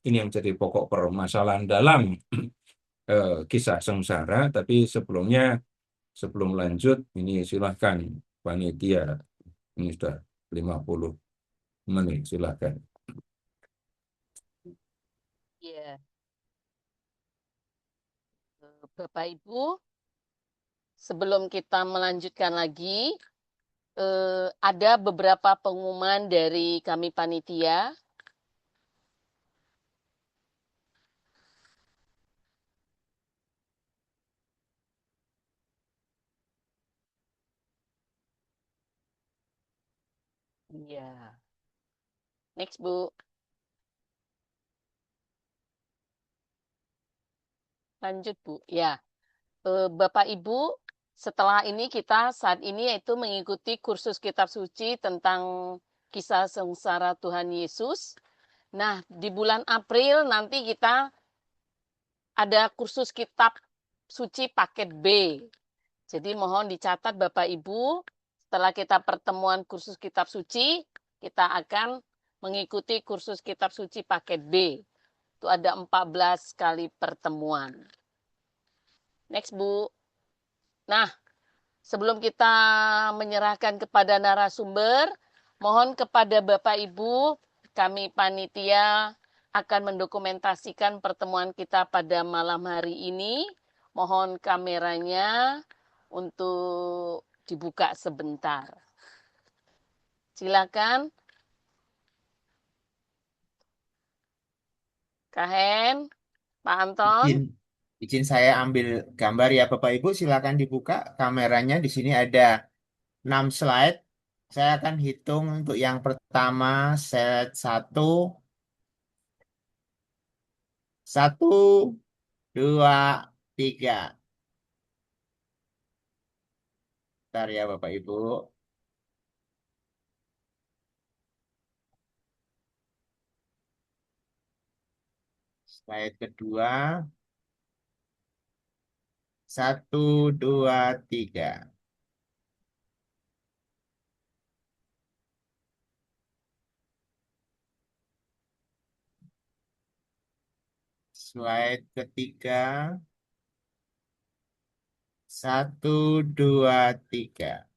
Ini yang jadi pokok permasalahan dalam kisah sengsara. Tapi sebelum lanjut, ini silahkan panitia. Ini sudah 50 menit, silahkan. Iya, Bapak Ibu, sebelum kita melanjutkan lagi, ada beberapa pengumuman dari kami panitia. Iya. Next, Bu. Lanjut, Bu. Ya. Bapak Ibu, setelah ini kita saat ini yaitu mengikuti kursus kitab suci tentang kisah sengsara Tuhan Yesus. Nah, di bulan April nanti kita ada kursus kitab suci paket B. Jadi mohon dicatat Bapak Ibu, setelah kita pertemuan kursus kitab suci, kita akan mengikuti kursus kitab suci paket B. Itu ada 14 kali pertemuan. Next, Bu. Nah, sebelum kita menyerahkan kepada narasumber, mohon kepada Bapak Ibu, kami panitia akan mendokumentasikan pertemuan kita pada malam hari ini. Mohon kameranya untuk dibuka sebentar. Silakan. Kak Hen, Pak Anton. Izin, izin saya ambil gambar ya Bapak Ibu, silakan dibuka kameranya. Di sini ada 6 slide. Saya akan hitung untuk yang pertama, set satu, satu, dua, tiga. Bentar ya Bapak Ibu. Slide kedua, satu, dua, tiga. Slide ketiga, satu, dua, tiga.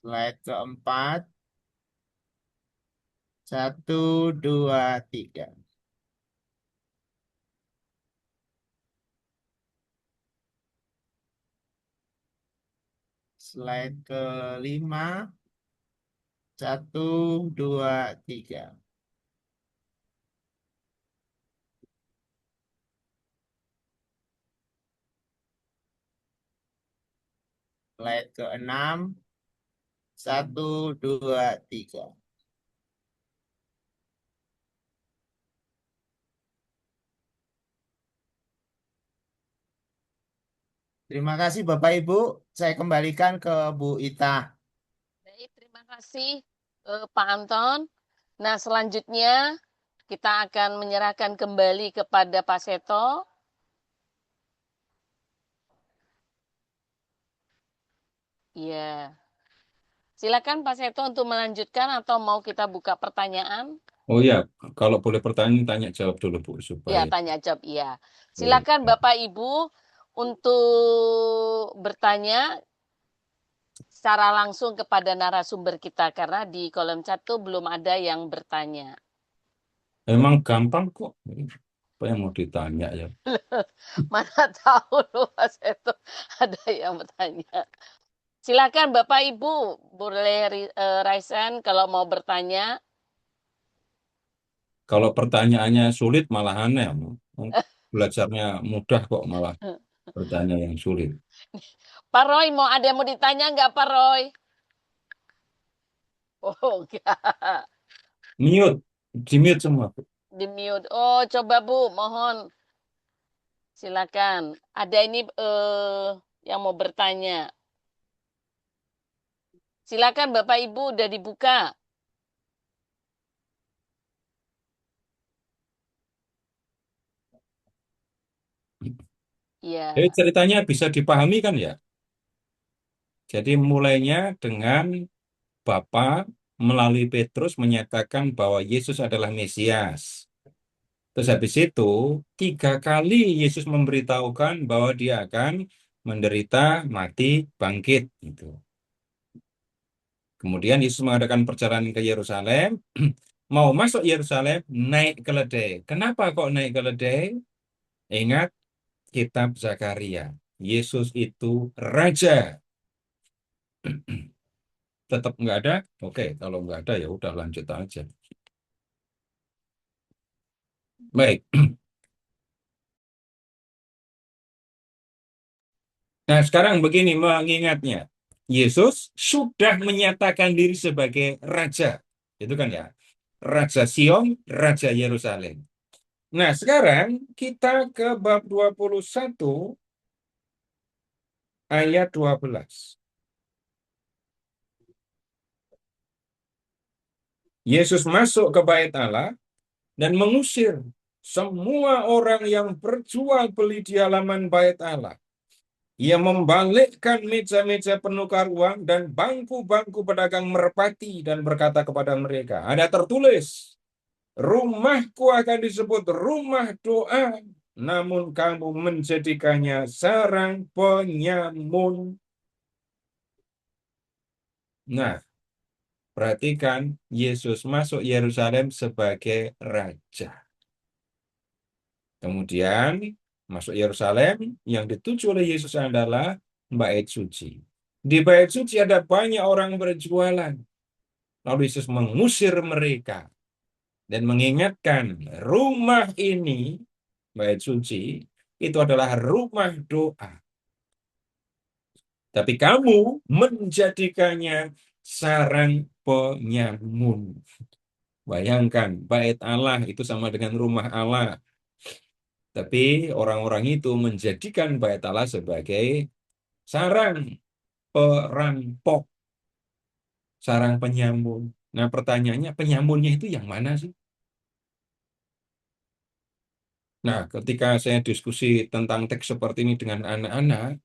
Slide keempat, satu, dua, tiga. Slide kelima, satu, dua, tiga. Slide keenam, satu, dua, tiga. Terima kasih Bapak Ibu. Saya kembalikan ke Bu Ita. Baik, terima kasih Pak Anton. Nah, selanjutnya kita akan menyerahkan kembali kepada Pak Seto. Iya. Silakan Pak Seto untuk melanjutkan atau mau kita buka pertanyaan? Oh ya, kalau boleh pertanyaan, tanya jawab dulu Bu, Ya, supaya tanya jawab. Iya. boleh. Silakan Bapak Ibu untuk bertanya secara langsung kepada narasumber kita karena di kolom chat tuh belum ada yang bertanya. Emang gampang kok. Apa yang mau ditanya ya? Mana tahu loh Pak Seto ada yang bertanya. Silakan Bapak Ibu, boleh Raisen kalau mau bertanya. Kalau pertanyaannya sulit malah aneh. Belajarnya mudah kok malah bertanya yang sulit. Pak Roy, mau ada yang mau ditanya nggak Pak Roy? Oh, enggak. Mute, di mute semua. Di mute. Oh, coba Bu, mohon. Silakan. Ada ini yang mau bertanya. Silakan Bapak Ibu, udah dibuka. Jadi Iya. ceritanya bisa dipahami kan ya? Jadi mulainya dengan Bapa melalui Petrus menyatakan bahwa Yesus adalah Mesias. Terus habis itu, 3 kali Yesus memberitahukan bahwa dia akan menderita, mati, bangkit. Gitu. Kemudian Yesus mengadakan perjalanan ke Yerusalem, Mau masuk Yerusalem, naik keledai. Kenapa kok naik keledai? Ingat kitab Zakaria. Yesus itu raja. Tetap nggak ada? Oke, kalau nggak ada ya udah lanjut aja. Baik. Nah, sekarang begini mengingatnya. Yesus sudah menyatakan diri sebagai raja. Itu kan ya. Raja Sion, Raja Yerusalem. Nah, sekarang kita ke bab 21 ayat 12. Yesus masuk ke bait Allah dan mengusir semua orang yang berjual beli di halaman bait Allah. Ia membalikkan meja-meja penukar uang dan bangku-bangku pedagang merpati dan berkata kepada mereka, ada tertulis, rumahku akan disebut rumah doa, namun kamu menjadikannya sarang penyamun. Nah, perhatikan, Yesus masuk Yerusalem sebagai raja. Kemudian masuk Yerusalem, yang dituju oleh Yesus adalah bait suci. Di bait suci ada banyak orang berjualan. Lalu Yesus mengusir mereka dan mengingatkan rumah ini, bait suci, itu adalah rumah doa. Tapi kamu menjadikannya sarang penyamun. Bayangkan, bait Allah itu sama dengan rumah Allah. Tapi orang-orang itu menjadikan bait Allah sebagai sarang perampok, sarang penyamun. Nah, pertanyaannya, penyamunnya itu yang mana sih? Nah, ketika saya diskusi tentang teks seperti ini dengan anak-anak,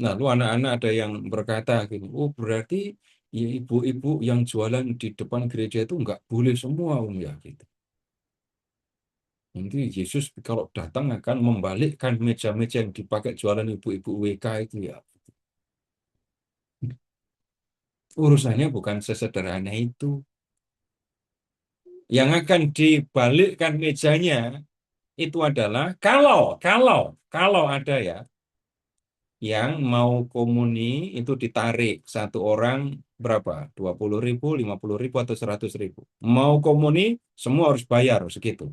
lalu anak-anak ada yang berkata gitu, oh berarti ya ibu-ibu yang jualan di depan gereja itu nggak boleh semua, Om ya gitu. Nanti Yesus kalau datang akan membalikkan meja-meja yang dipakai jualan ibu-ibu WK itu ya. Urusannya bukan sesederhana itu. Yang akan dibalikkan mejanya itu adalah kalau ada ya yang mau komuni itu ditarik satu orang berapa? 20.000, 50.000 atau 100.000. Mau komuni semua harus bayar segitu.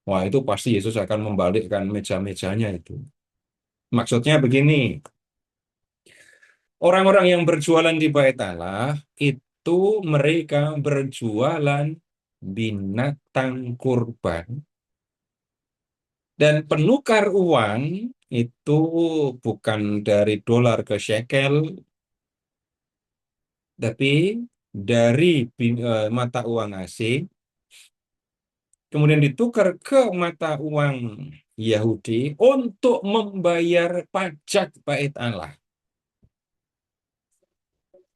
Wah, itu pasti Yesus akan membalikkan meja-mejanya itu. Maksudnya begini, orang-orang yang berjualan di bait Allah itu mereka berjualan binatang kurban dan penukar uang itu bukan dari dolar ke shekel, tapi dari mata uang asing, kemudian ditukar ke mata uang Yahudi untuk membayar pajak bait Allah.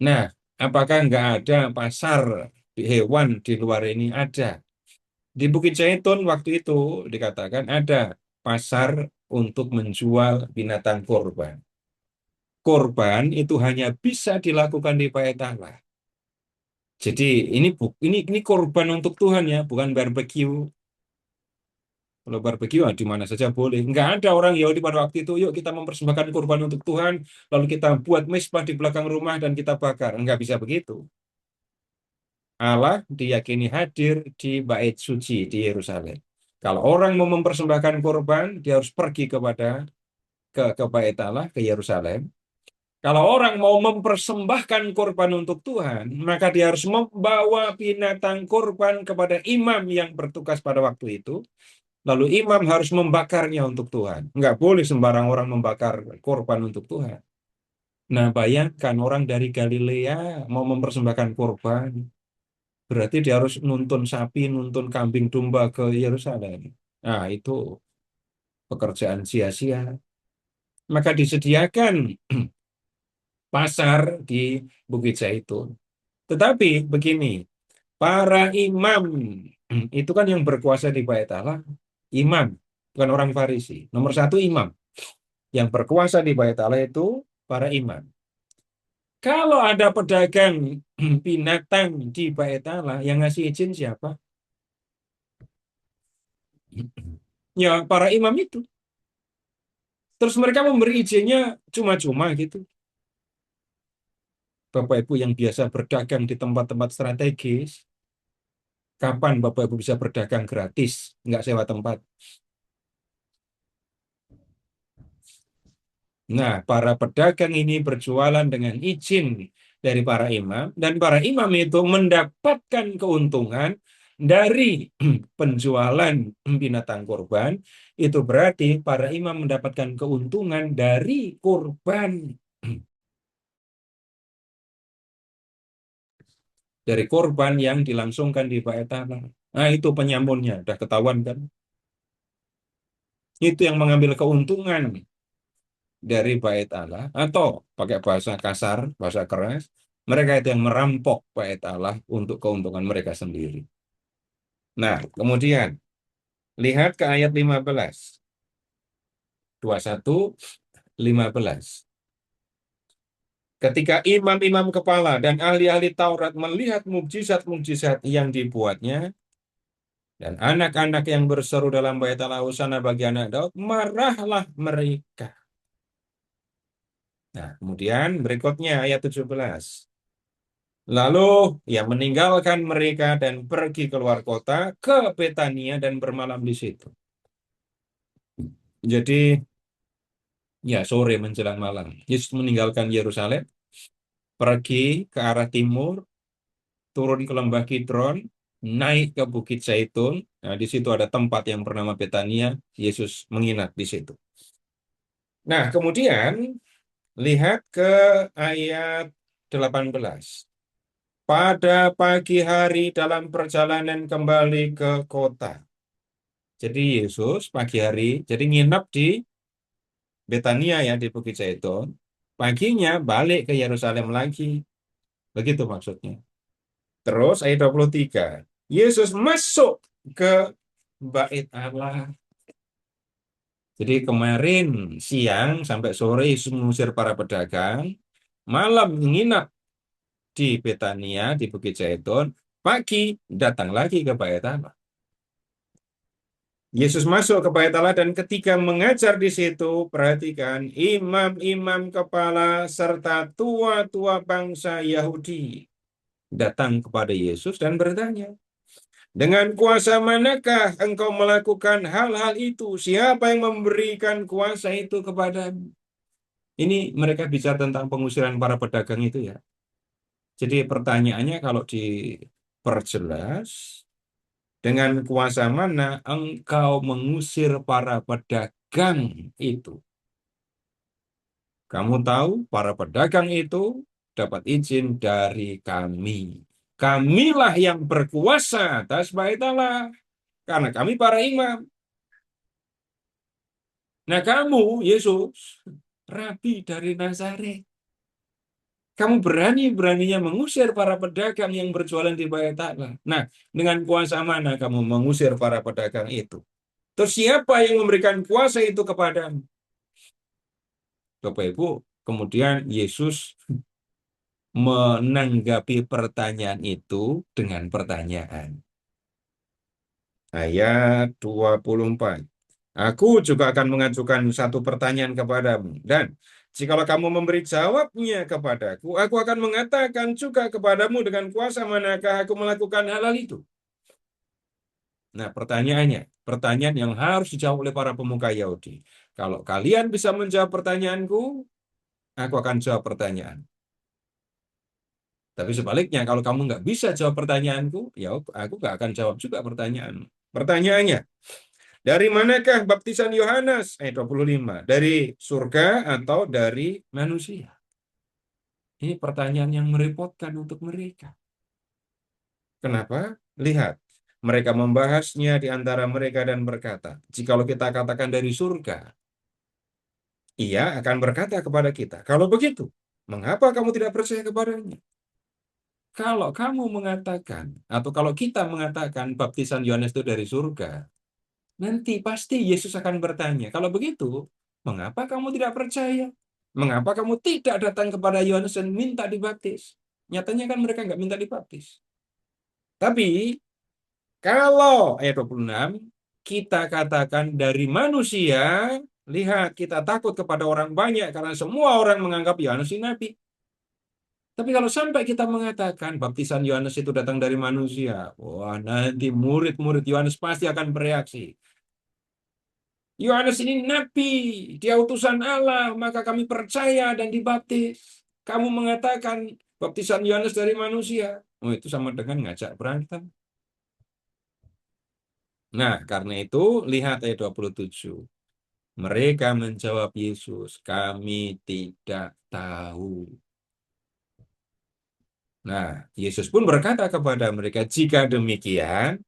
Nah, apakah nggak ada pasar hewan di luar ini? Ada. Di Bukit Zaitun waktu itu dikatakan ada pasar untuk menjual binatang korban. Korban itu hanya bisa dilakukan di bait Allah. Jadi ini korban untuk Tuhan ya, bukan barbeque. Kalau barbeque di mana saja boleh. Nggak ada orang Yahudi pada waktu itu, yuk kita mempersembahkan korban untuk Tuhan, lalu kita buat mezbah di belakang rumah dan kita bakar. Nggak bisa begitu. Allah diyakini hadir di bait suci di Yerusalem. Kalau orang mau mempersembahkan korban, dia harus pergi ke bait Allah, ke Yerusalem. Kalau orang mau mempersembahkan korban untuk Tuhan, maka dia harus membawa binatang korban kepada imam yang bertugas pada waktu itu. Lalu imam harus membakarnya untuk Tuhan. Nggak boleh sembarang orang membakar korban untuk Tuhan. Nah, bayangkan orang dari Galilea mau mempersembahkan korban. Berarti dia harus nuntun sapi, nuntun kambing domba ke Yerusalem. Nah, itu pekerjaan sia-sia. Maka disediakan pasar di Bukit Zaitun. Tetapi begini, para imam itu kan yang berkuasa di bait Allah, imam, bukan orang Farisi. Nomor satu imam. Yang berkuasa di bait Allah itu para imam. Kalau ada pedagang binatang di Bait Allah, yang ngasih izin siapa? Ya, para imam itu. Terus mereka memberi izinnya cuma-cuma gitu. Bapak Ibu yang biasa berdagang di tempat-tempat strategis, kapan Bapak Ibu bisa berdagang gratis, nggak sewa tempat? Nah, para pedagang ini berjualan dengan izin dari para imam, dan para imam itu mendapatkan keuntungan dari penjualan binatang kurban. Itu berarti para imam mendapatkan keuntungan dari kurban, dari korban yang dilangsungkan di Bait Allah. Nah, itu penyamunnya, udah ketahuan kan? Itu yang mengambil keuntungan dari Bait Allah, atau pakai bahasa kasar, bahasa keras, mereka itu yang merampok Bait Allah untuk keuntungan mereka sendiri. Nah, kemudian lihat ke ayat 15. 21:15. Ketika imam-imam kepala dan ahli-ahli Taurat melihat mukjizat-mukjizat yang dibuatnya, dan anak-anak yang berseru dalam bait Allah, Hosana bagi anak Daud, marahlah mereka. Nah, kemudian berikutnya ayat 17. Lalu ia meninggalkan mereka dan pergi keluar kota ke Betania dan bermalam di situ. Jadi, ya sore menjelang malam, Yesus meninggalkan Yerusalem, pergi ke arah timur, turun ke lembah Kidron, naik ke Bukit Zaitun. Nah, di situ ada tempat yang bernama Betania. Yesus menginap di situ. Nah, kemudian lihat ke ayat 18. Pada pagi hari dalam perjalanan kembali ke kota. Jadi Yesus pagi hari, jadi nginep di Betania ya, di Bukit Zaitun. Paginya balik ke Yerusalem lagi. Begitu maksudnya. Terus ayat 23. Yesus masuk ke Bait Allah. Jadi kemarin siang sampai sore Yesus mengusir para pedagang. Malam nginap di Betania, di Bukit Zaitun. Pagi datang lagi ke Bait Allah. Yesus masuk ke Bait Allah dan ketika mengajar di situ, perhatikan, imam-imam kepala serta tua-tua bangsa Yahudi datang kepada Yesus dan bertanya, dengan kuasa manakah engkau melakukan hal-hal itu? Siapa yang memberikan kuasa itu kepadamu? Ini mereka bicara tentang pengusiran para pedagang itu ya. Jadi pertanyaannya kalau diperjelas, dengan kuasa mana engkau mengusir para pedagang itu? Kamu tahu, para pedagang itu dapat izin dari kami. Kamilah yang berkuasa atas Bait Allah, karena kami para imam. Nah, kamu, Yesus, Rabi dari Nazaret. Kamu berani-beraninya mengusir para pedagang yang berjualan di Bait Allah. Nah, dengan kuasa mana kamu mengusir para pedagang itu? Terus siapa yang memberikan kuasa itu kepadamu? Bapak Ibu, kemudian Yesus menanggapi pertanyaan itu dengan pertanyaan. Ayat 24. Aku juga akan mengajukan satu pertanyaan kepadamu. Dan jikalau kamu memberi jawabnya kepadaku, aku akan mengatakan juga kepadamu dengan kuasa manakah aku melakukan hal-hal itu. Nah, pertanyaan yang harus dijawab oleh para pemuka Yahudi. Kalau kalian bisa menjawab pertanyaanku, aku akan jawab pertanyaan. Tapi sebaliknya, kalau kamu nggak bisa jawab pertanyaanku, ya aku nggak akan jawab juga pertanyaan. Pertanyaannya, dari manakah baptisan Yohanes? 25. Dari surga atau dari manusia? Ini pertanyaan yang merepotkan untuk mereka. Kenapa? Lihat, mereka membahasnya di antara mereka dan berkata, jikalau kita katakan dari surga, ia akan berkata kepada kita, kalau begitu, mengapa kamu tidak percaya kepadanya? Kalau kamu mengatakan, atau kalau kita mengatakan baptisan Yohanes itu dari surga, nanti pasti Yesus akan bertanya, kalau begitu, mengapa kamu tidak percaya? Mengapa kamu tidak datang kepada Yohanes dan minta dibaptis? Nyatanya kan mereka nggak minta dibaptis. Tapi kalau ayat 26, kita katakan dari manusia, lihat kita takut kepada orang banyak karena semua orang menganggap Yohanes ini nabi. Tapi kalau sampai kita mengatakan baptisan Yohanes itu datang dari manusia, wah nanti murid-murid Yohanes pasti akan bereaksi. Yohanes ini nabi, dia utusan Allah, maka kami percaya dan dibaptis. Kamu mengatakan baptisan Yohanes dari manusia. Oh, itu sama dengan ngajak berantem. Nah, karena itu lihat ayat 27. Mereka menjawab Yesus, kami tidak tahu. Nah, Yesus pun berkata kepada mereka, jika demikian,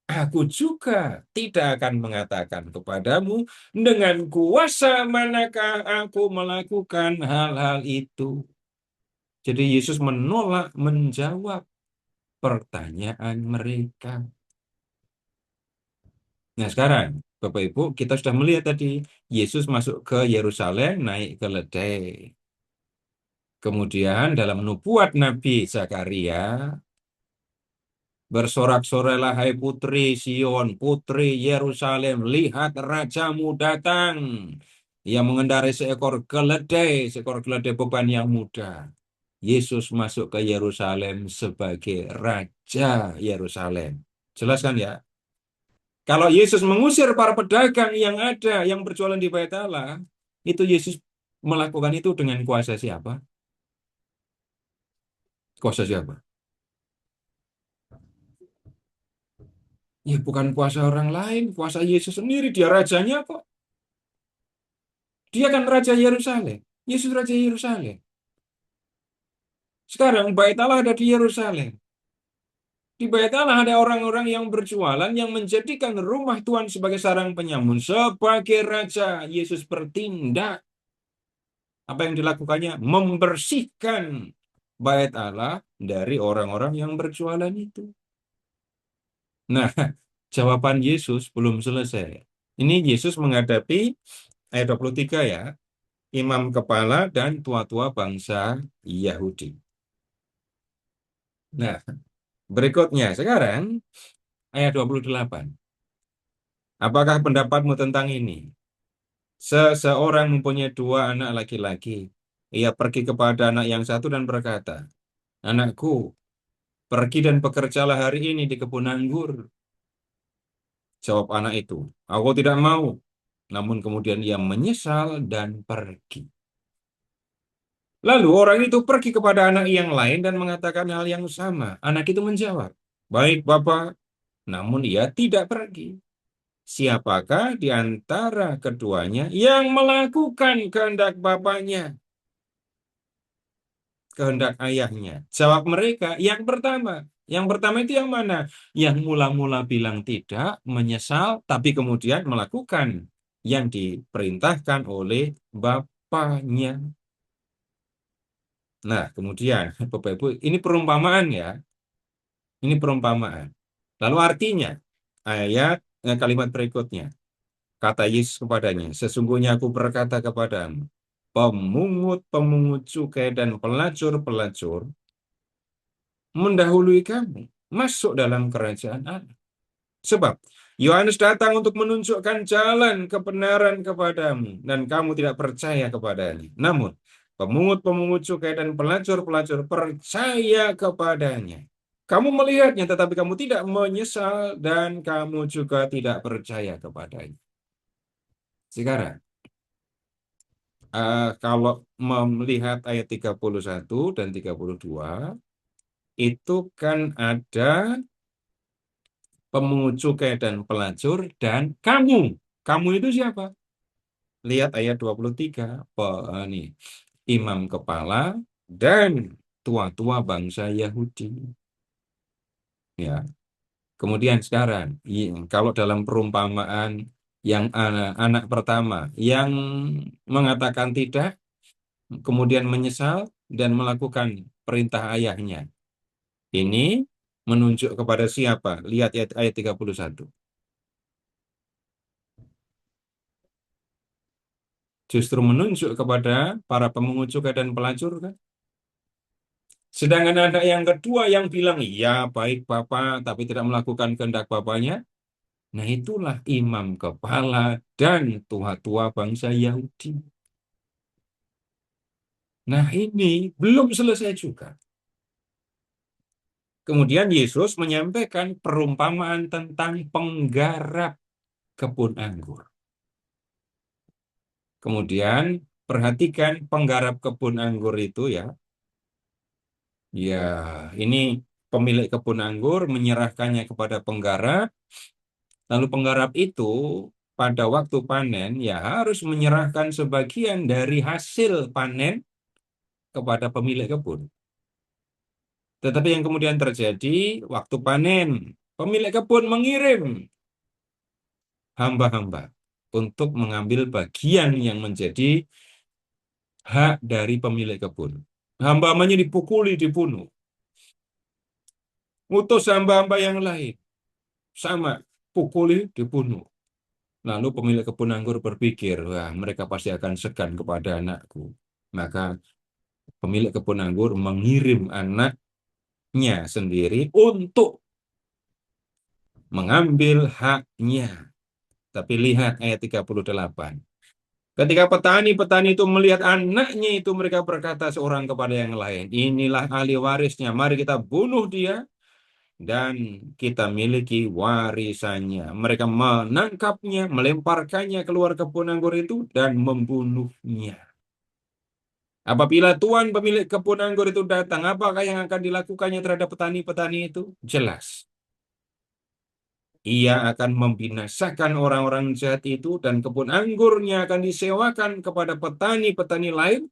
aku juga tidak akan mengatakan kepadamu dengan kuasa manakah aku melakukan hal-hal itu. Jadi Yesus menolak menjawab pertanyaan mereka. Nah sekarang, Bapak Ibu, kita sudah melihat tadi, Yesus masuk ke Yerusalem naik keledai. Kemudian dalam nubuat Nabi Zakaria, bersorak-sorailah hai putri Sion, putri Yerusalem, lihat rajamu datang. Ia mengendarai seekor keledai beban yang muda. Yesus masuk ke Yerusalem sebagai Raja Yerusalem. Jelas kan ya? Kalau Yesus mengusir para pedagang yang ada, yang berjualan di Bait Allah, itu Yesus melakukan itu dengan kuasa siapa? Kuasa siapa? Ya bukan kuasa orang lain, kuasa Yesus sendiri. Dia rajanya kok. Dia kan Raja Yerusalem. Yesus Raja Yerusalem. Sekarang Bait Allah ada di Yerusalem. Di Bait Allah ada orang-orang yang berjualan yang menjadikan rumah Tuhan sebagai sarang penyamun. Sebagai Raja, Yesus bertindak. Apa yang dilakukannya? Membersihkan Bait Allah dari orang-orang yang berjualan itu. Nah, jawaban Yesus belum selesai. Ini Yesus menghadapi ayat 23 ya, imam kepala dan tua-tua bangsa Yahudi. Nah, berikutnya sekarang ayat 28. Apakah pendapatmu tentang ini? Seseorang mempunyai dua anak laki-laki. Ia pergi kepada anak yang satu dan berkata, anakku, pergi dan bekerjalah hari ini di kebun anggur. Jawab anak itu, aku tidak mau. Namun kemudian ia menyesal dan pergi. Lalu orang itu pergi kepada anak yang lain dan mengatakan hal yang sama. Anak itu menjawab, baik Bapak, namun ia tidak pergi. Siapakah di antara keduanya yang melakukan kehendak bapaknya, kehendak ayahnya? Jawab mereka, yang pertama. Yang pertama itu yang mana? Yang mula-mula bilang tidak, menyesal, tapi kemudian melakukan yang diperintahkan oleh bapaknya. Nah, kemudian, Bapak Ibu, ini perumpamaan ya. Ini perumpamaan. Lalu artinya, kalimat berikutnya. Kata Yesus kepadanya, sesungguhnya aku berkata kepadamu, pemungut-pemungut cukai dan pelacur-pelacur mendahului kamu masuk dalam kerajaan Allah. Sebab Yohanes datang untuk menunjukkan jalan kebenaran kepadamu, dan kamu tidak percaya kepadanya. Namun, pemungut-pemungut cukai dan pelacur-pelacur percaya kepadanya. Kamu melihatnya, tetapi kamu tidak menyesal, dan kamu juga tidak percaya kepadanya. Sekarang, kalau melihat ayat 31 dan 32, itu kan ada pemungut cukai dan pelacur dan kamu. Kamu itu siapa? Lihat ayat 23. Nih, imam kepala dan tua-tua bangsa Yahudi. Ya. Kemudian sekarang, kalau dalam perumpamaan yang anak pertama yang mengatakan tidak, kemudian menyesal dan melakukan perintah ayahnya. Ini menunjuk kepada siapa? Lihat ayat 31. Justru menunjuk kepada para pemungut cukai dan pelacur kan. Sedangkan ada yang kedua yang bilang, iya baik Bapak, tapi tidak melakukan kehendak Bapaknya. Nah itulah imam kepala dan tua-tua bangsa Yahudi. Nah ini belum selesai juga. Kemudian Yesus menyampaikan perumpamaan tentang penggarap kebun anggur. Kemudian perhatikan penggarap kebun anggur itu ya. Ya, ini pemilik kebun anggur menyerahkannya kepada penggarap. Lalu penggarap itu pada waktu panen ya harus menyerahkan sebagian dari hasil panen kepada pemilik kebun. Tetapi yang kemudian terjadi waktu panen, pemilik kebun mengirim hamba-hamba untuk mengambil bagian yang menjadi hak dari pemilik kebun. Hamba-hambanya dipukuli, dibunuh. Utus hamba-hamba yang lain, sama, pukuli, dibunuh. Lalu pemilik kebun anggur berpikir, wah mereka pasti akan segan kepada anakku. Maka pemilik kebun anggur mengirim anaknya sendiri untuk mengambil haknya. Tapi lihat ayat 38. Ketika petani-petani itu melihat anaknya itu, mereka berkata seorang kepada yang lain, inilah ahli warisnya, mari kita bunuh dia dan kita miliki warisannya. Mereka menangkapnya, melemparkannya keluar kebun anggur itu dan membunuhnya. Apabila tuan pemilik kebun anggur itu datang, apakah yang akan dilakukannya terhadap petani-petani itu? Jelas. Ia akan membinasakan orang-orang jahat itu dan kebun anggurnya akan disewakan kepada petani-petani lain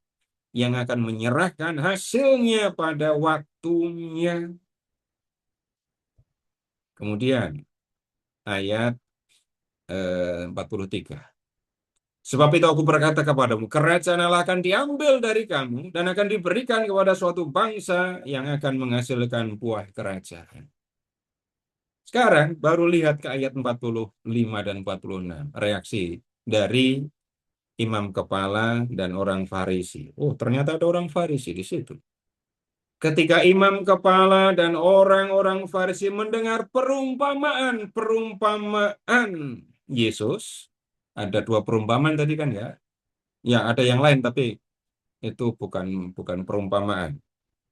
yang akan menyerahkan hasilnya pada waktunya. Kemudian ayat 43. Sebab itu aku berkata kepadamu, kerajaan Allah akan diambil dari kamu dan akan diberikan kepada suatu bangsa yang akan menghasilkan buah kerajaan. Sekarang baru lihat ke ayat 45 dan 46. Reaksi dari imam kepala dan orang Farisi. Oh, ternyata ada orang Farisi di situ. Ketika imam kepala dan orang-orang Farisi mendengar perumpamaan Yesus, ada dua perumpamaan tadi kan ya? Ya, ada yang lain tapi itu bukan bukan perumpamaan.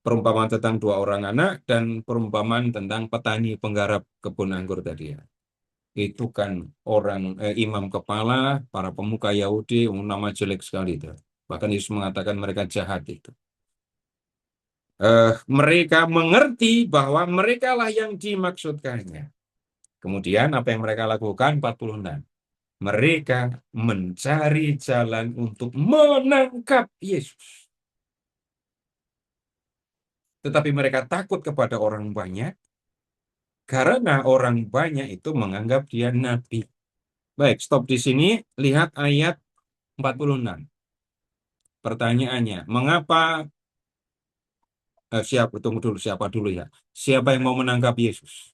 Perumpamaan tentang dua orang anak dan perumpamaan tentang petani penggarap kebun anggur tadi ya. Itu kan imam kepala, para pemuka Yahudi, nama jelek sekali itu. Bahkan Yesus mengatakan mereka jahat itu. Mereka mengerti bahwa merekalah yang dimaksudkannya. Kemudian apa yang mereka lakukan? 46. Mereka mencari jalan untuk menangkap Yesus. Tetapi mereka takut kepada orang banyak karena orang banyak itu menganggap dia nabi. Baik, stop di sini. Lihat ayat 46. Pertanyaannya, mengapa siapa dulu ya? Siapa yang mau menangkap Yesus?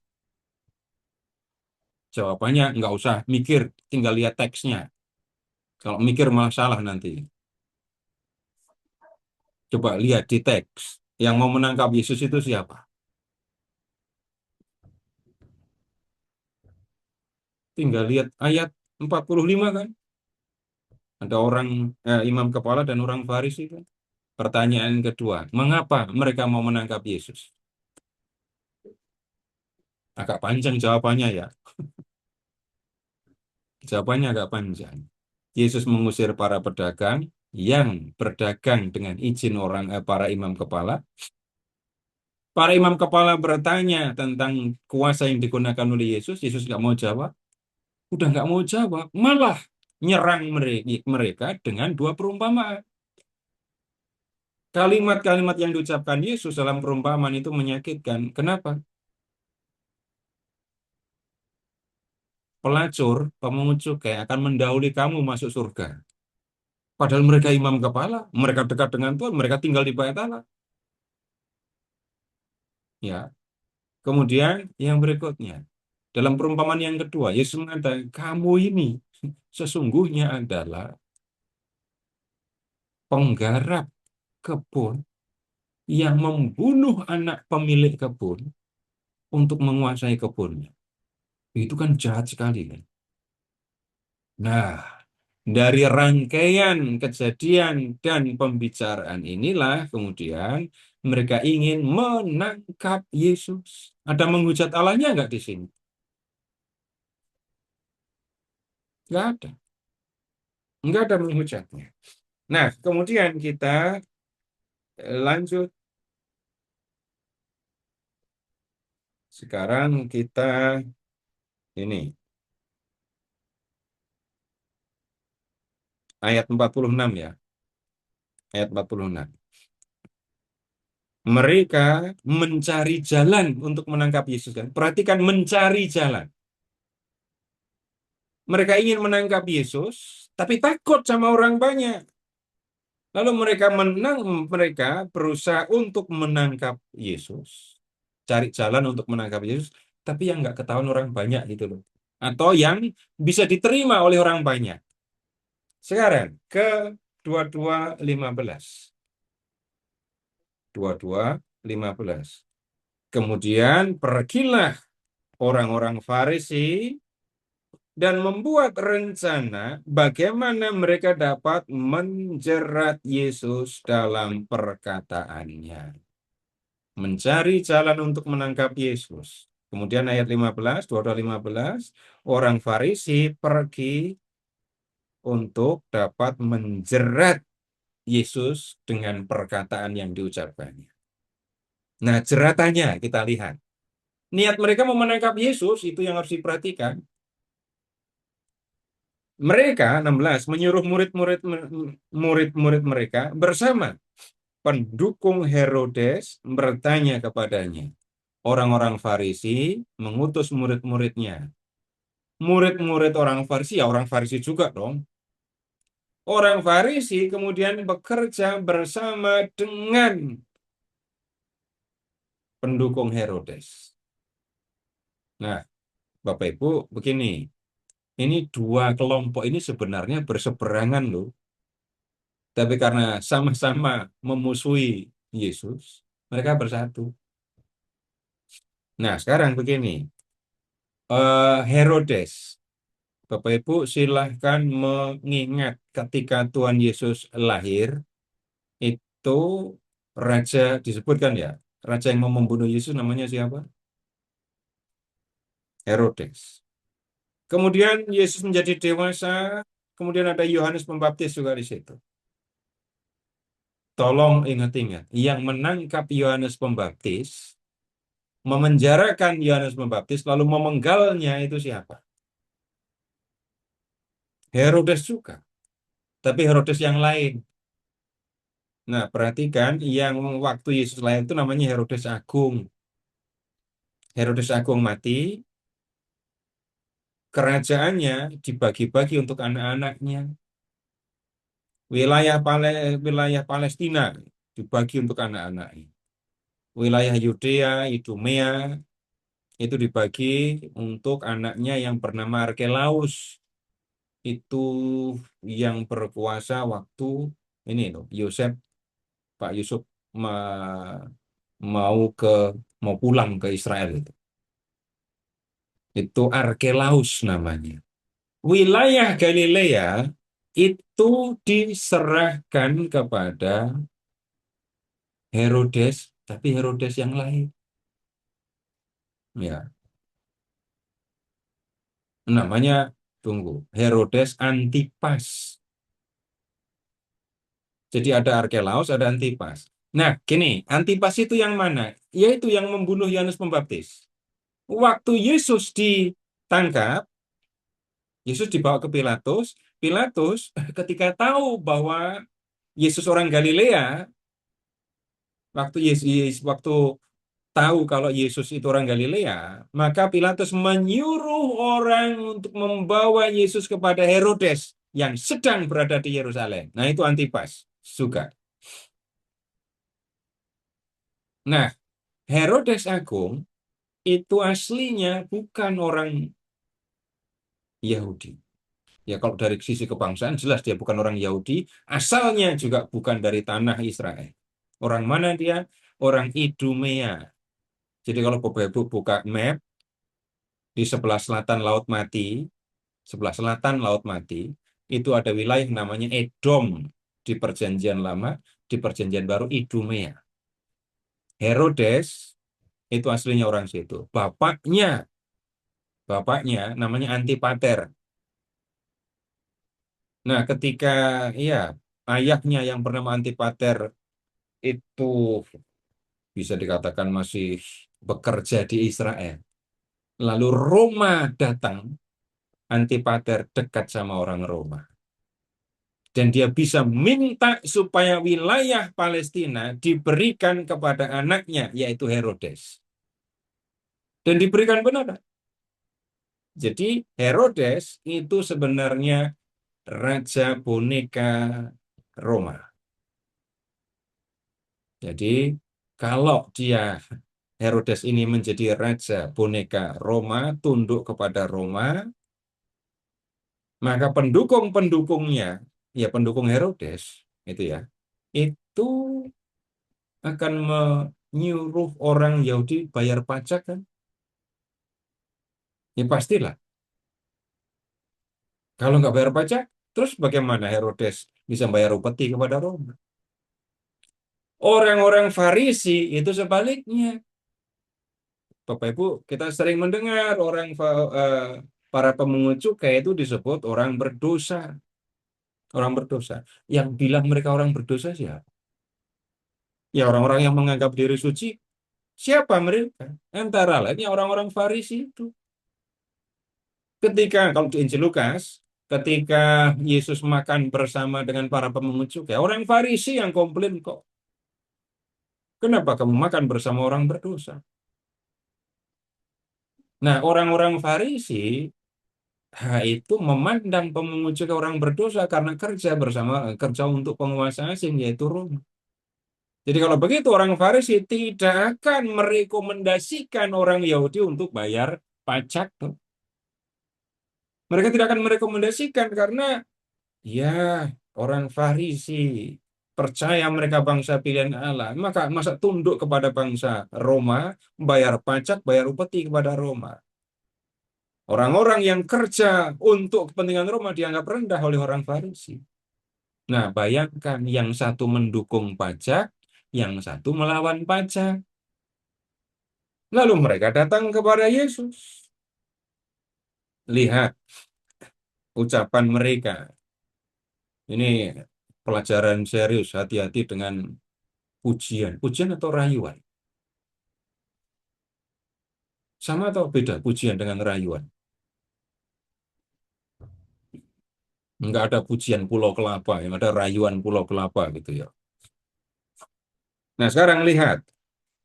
Jawabannya nggak usah mikir, tinggal lihat teksnya. Kalau mikir malah salah nanti. Coba lihat di teks. Yang mau menangkap Yesus itu siapa? Tinggal lihat ayat 45 kan. Ada orang imam kepala dan orang Farisi kan. Pertanyaan kedua, mengapa mereka mau menangkap Yesus? Agak panjang jawabannya ya. Jawabannya agak panjang. Yesus mengusir para pedagang yang berdagang dengan izin para imam kepala. Para imam kepala bertanya tentang kuasa yang digunakan oleh Yesus. Yesus nggak mau jawab. Udah nggak mau jawab, malah nyerang mereka dengan dua perumpamaan. Kalimat-kalimat yang diucapkan Yesus dalam perumpamaan itu menyakitkan. Kenapa? Pelacur, pemungut cukai akan mendahului kamu masuk surga. Padahal mereka imam kepala, mereka dekat dengan Tuhan, mereka tinggal di bait Allah. Ya. Kemudian yang berikutnya, dalam perumpamaan yang kedua, Yesus mengatakan, kamu ini sesungguhnya adalah penggarap kebun yang membunuh anak pemilik kebun untuk menguasai kebunnya. Itu kan jahat sekali kan. Nah, dari rangkaian kejadian dan pembicaraan inilah kemudian mereka ingin menangkap Yesus. Ada menghujat Allahnya nggak di sini? Nggak ada. Nggak ada menghujatnya. Nah, kemudian kita lanjut. Sekarang kita ini ayat 46 ya. Ayat 46. Mereka mencari jalan untuk menangkap Yesus kan. Perhatikan mencari jalan. Mereka ingin menangkap Yesus, tapi takut sama orang banyak. Lalu mereka berusaha untuk menangkap Yesus. Cari jalan untuk menangkap Yesus, tapi yang nggak ketahuan orang banyak gitu loh. Atau yang bisa diterima oleh orang banyak. Sekarang ke 22:15. 22:15. Kemudian pergilah orang-orang Farisi dan membuat rencana bagaimana mereka dapat menjerat Yesus dalam perkataannya. Mencari jalan untuk menangkap Yesus. Kemudian ayat 15, 22:15, orang Farisi pergi untuk dapat menjerat Yesus dengan perkataan yang diucapkannya. Nah, jeratannya kita lihat. Niat mereka mau menangkap Yesus, itu yang harus diperhatikan. Mereka, 16, menyuruh murid-murid mereka bersama pendukung Herodes bertanya kepadanya. Orang-orang Farisi mengutus murid-muridnya. Murid-murid orang Farisi, ya orang Farisi juga dong. Orang Farisi kemudian bekerja bersama dengan pendukung Herodes. Nah, Bapak Ibu, begini. Ini dua kelompok ini sebenarnya berseberangan loh. Tapi karena sama-sama memusuhi Yesus, mereka bersatu. Nah, sekarang begini. Herodes, Bapak Ibu silahkan mengingat ketika Tuhan Yesus lahir, itu raja disebutkan ya. Raja yang mau membunuh Yesus namanya siapa? Herodes. Kemudian Yesus menjadi dewasa, kemudian ada Yohanes Pembaptis juga di situ. Tolong ingat-ingat, yang menangkap Yohanes Pembaptis, memenjarakan Yohanes Pembaptis, lalu memenggalnya itu siapa? Herodes juga. Tapi Herodes yang lain. Nah, perhatikan yang waktu Yesus lahir itu namanya Herodes Agung. Herodes Agung mati, kerajaannya dibagi-bagi untuk anak-anaknya. Wilayah Palestina dibagi untuk anak-anaknya. Wilayah Yudea, Idumea itu dibagi untuk anaknya yang bernama Arkelaus. Itu yang berkuasa waktu ini loh, Pak Yusuf ma- mau ke mau pulang ke Israel itu. Itu Arkelaus namanya. Wilayah Galilea itu diserahkan kepada Herodes, tapi Herodes yang lain. Ya, namanya tunggu, Herodes Antipas. Jadi ada Arkelaus, ada Antipas. Nah, gini, Antipas itu yang mana? Yaitu yang membunuh Yohanes Pembaptis. Waktu Yesus ditangkap, Yesus dibawa ke Pilatus. Pilatus ketika tahu bahwa Yesus orang Galilea, waktu tahu kalau Yesus itu orang Galilea, maka Pilatus menyuruh orang untuk membawa Yesus kepada Herodes yang sedang berada di Yerusalem. Nah, itu Antipas juga. Nah, Herodes Agung itu aslinya bukan orang Yahudi. Ya kalau dari sisi kebangsaan jelas dia bukan orang Yahudi, asalnya juga bukan dari tanah Israel. Orang mana dia? Orang Idumea. Jadi kalau Bapak Ibu buka map, di sebelah selatan Laut Mati, sebelah selatan Laut Mati, itu ada wilayah namanya Edom di Perjanjian Lama, di Perjanjian Baru Idumea. Herodes itu aslinya orang situ. Bapaknya namanya Antipater. Nah, ketika ya ayahnya yang bernama Antipater itu bisa dikatakan masih bekerja di Israel. Lalu Roma datang, Antipater dekat sama orang Roma. Dan dia bisa minta supaya wilayah Palestina diberikan kepada anaknya, yaitu Herodes. Dan diberikan benar. Jadi Herodes itu sebenarnya raja boneka Roma. Jadi kalau Herodes ini menjadi raja boneka Roma, tunduk kepada Roma, maka pendukung-pendukungnya, ya pendukung Herodes, itu ya, itu akan menyuruh orang Yahudi bayar pajak kan? Ya pastilah. Kalau nggak bayar pajak, terus bagaimana Herodes bisa bayar upeti kepada Roma? Orang-orang Farisi itu sebaliknya. Bapak Ibu, kita sering mendengar para pemungut cukai itu disebut orang berdosa. Orang berdosa. Yang bilang mereka orang berdosa siapa? Ya orang-orang yang menganggap diri suci. Siapa mereka? Antara lainnya orang-orang Farisi itu. Kalau di Injil Lukas, ketika Yesus makan bersama dengan para pemungut cukai, orang Farisi yang komplain kok. Kenapa kamu makan bersama orang berdosa? Nah, orang-orang Farisi itu memandang pemungut cukai orang berdosa karena kerja untuk penguasa asing yaitu Roma. Jadi kalau begitu orang Farisi tidak akan merekomendasikan orang Yahudi untuk bayar pajak. Mereka tidak akan merekomendasikan karena ya orang Farisi percaya mereka bangsa pilihan Allah, maka masa tunduk kepada bangsa Roma, bayar pajak, bayar upeti kepada Roma. Orang-orang yang kerja untuk kepentingan Roma dianggap rendah oleh orang Farisi. Nah, bayangkan yang satu mendukung pajak, yang satu melawan pajak. Lalu mereka datang kepada Yesus. Lihat ucapan mereka. Ini pelajaran serius, hati-hati dengan pujian. Pujian atau rayuan? Sama atau beda pujian dengan rayuan? Enggak ada pujian Pulau Kelapa, yang ada rayuan Pulau Kelapa gitu ya. Nah, sekarang lihat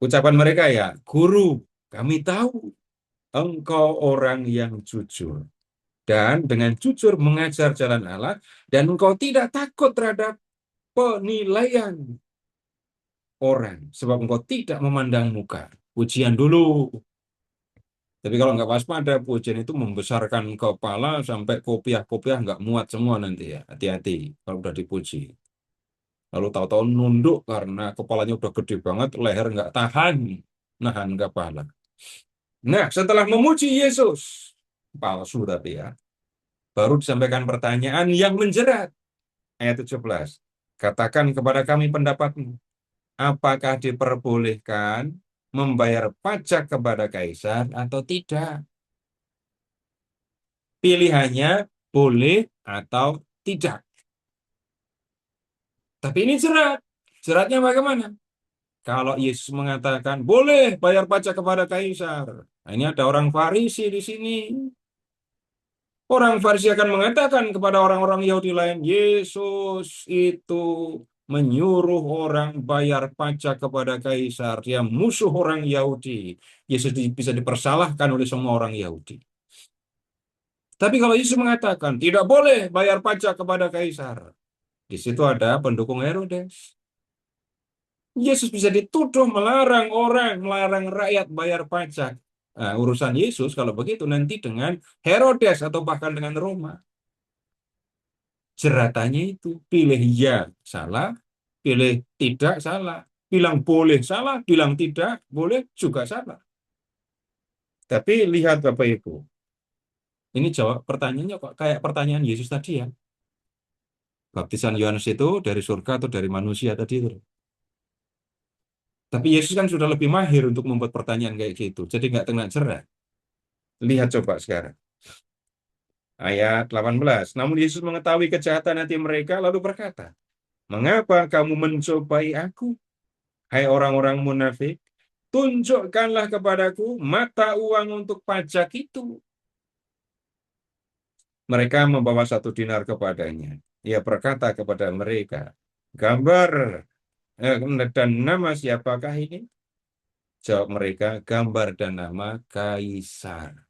ucapan mereka ya, Guru, kami tahu engkau orang yang jujur dan dengan jujur mengajar jalan Allah dan engkau tidak takut terhadap penilaian orang sebab engkau tidak memandang muka. Pujian dulu. Tapi kalau nggak waspada, pujian itu membesarkan kepala sampai kopiah-kopiah nggak muat semua nanti ya. Hati-hati kalau udah dipuji. Lalu tahu-tahu nunduk karena kepalanya udah gede banget, leher nggak tahan, nahan kepala. Nah, setelah memuji Yesus, palsu tapi ya, baru disampaikan pertanyaan yang menjerat. Ayat 17. Katakan kepada kami pendapatmu, apakah diperbolehkan membayar pajak kepada kaisar atau tidak? Pilihannya boleh atau tidak. Tapi ini jerat. Jeratnya bagaimana? Kalau Yesus mengatakan boleh bayar pajak kepada kaisar. Nah, ini ada orang Farisi di sini. Orang Farisi akan mengatakan kepada orang-orang Yahudi lain, Yesus itu menyuruh orang bayar pajak kepada kaisar. Dia musuh orang Yahudi. Yesus bisa dipersalahkan oleh semua orang Yahudi. Tapi kalau Yesus mengatakan tidak boleh bayar pajak kepada kaisar, di situ ada pendukung Herodes. Yesus bisa dituduh melarang rakyat bayar pajak. Nah, urusan Yesus kalau begitu nanti dengan Herodes atau bahkan dengan Roma. jeratannya itu. Pilih ya, salah. Pilih tidak, salah. Bilang boleh, salah. Bilang tidak, boleh, juga salah. Tapi lihat Bapak Ibu, ini jawab pertanyaannya kok kayak pertanyaan Yesus tadi ya. Baptisan Yohanes itu dari surga atau dari manusia tadi itu. Tapi Yesus kan sudah lebih mahir untuk membuat pertanyaan kayak gitu. Jadi nggak kena jerah. Lihat coba sekarang. Ayat 18. Namun Yesus mengetahui kejahatan hati mereka lalu berkata, "Mengapa kamu mencobai aku, hai orang-orang munafik? Tunjukkanlah kepadaku mata uang untuk pajak itu." Mereka membawa 1 dinar kepadanya. Ia berkata kepada mereka, "Gambar dan nama siapakah ini?" Jawab mereka, "Gambar dan nama Kaisar."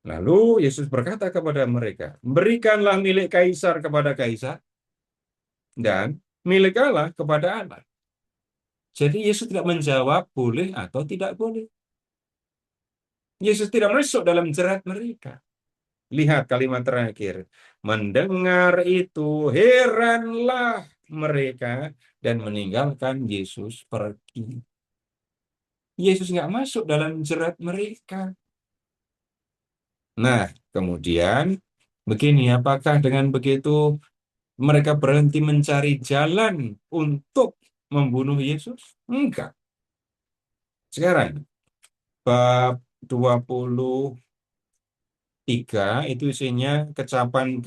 Lalu Yesus berkata kepada mereka, "Berikanlah milik Kaisar kepada Kaisar dan milik Allah kepada Allah." Jadi Yesus tidak menjawab boleh atau tidak boleh. Yesus tidak masuk dalam jerat mereka. Lihat kalimat terakhir. Mendengar itu, heranlah mereka dan meninggalkan Yesus pergi. Yesus nggak masuk dalam jerat mereka. Nah, kemudian begini, apakah dengan begitu mereka berhenti mencari jalan untuk membunuh Yesus? Enggak. Sekarang, bab 23 itu isinya kecaman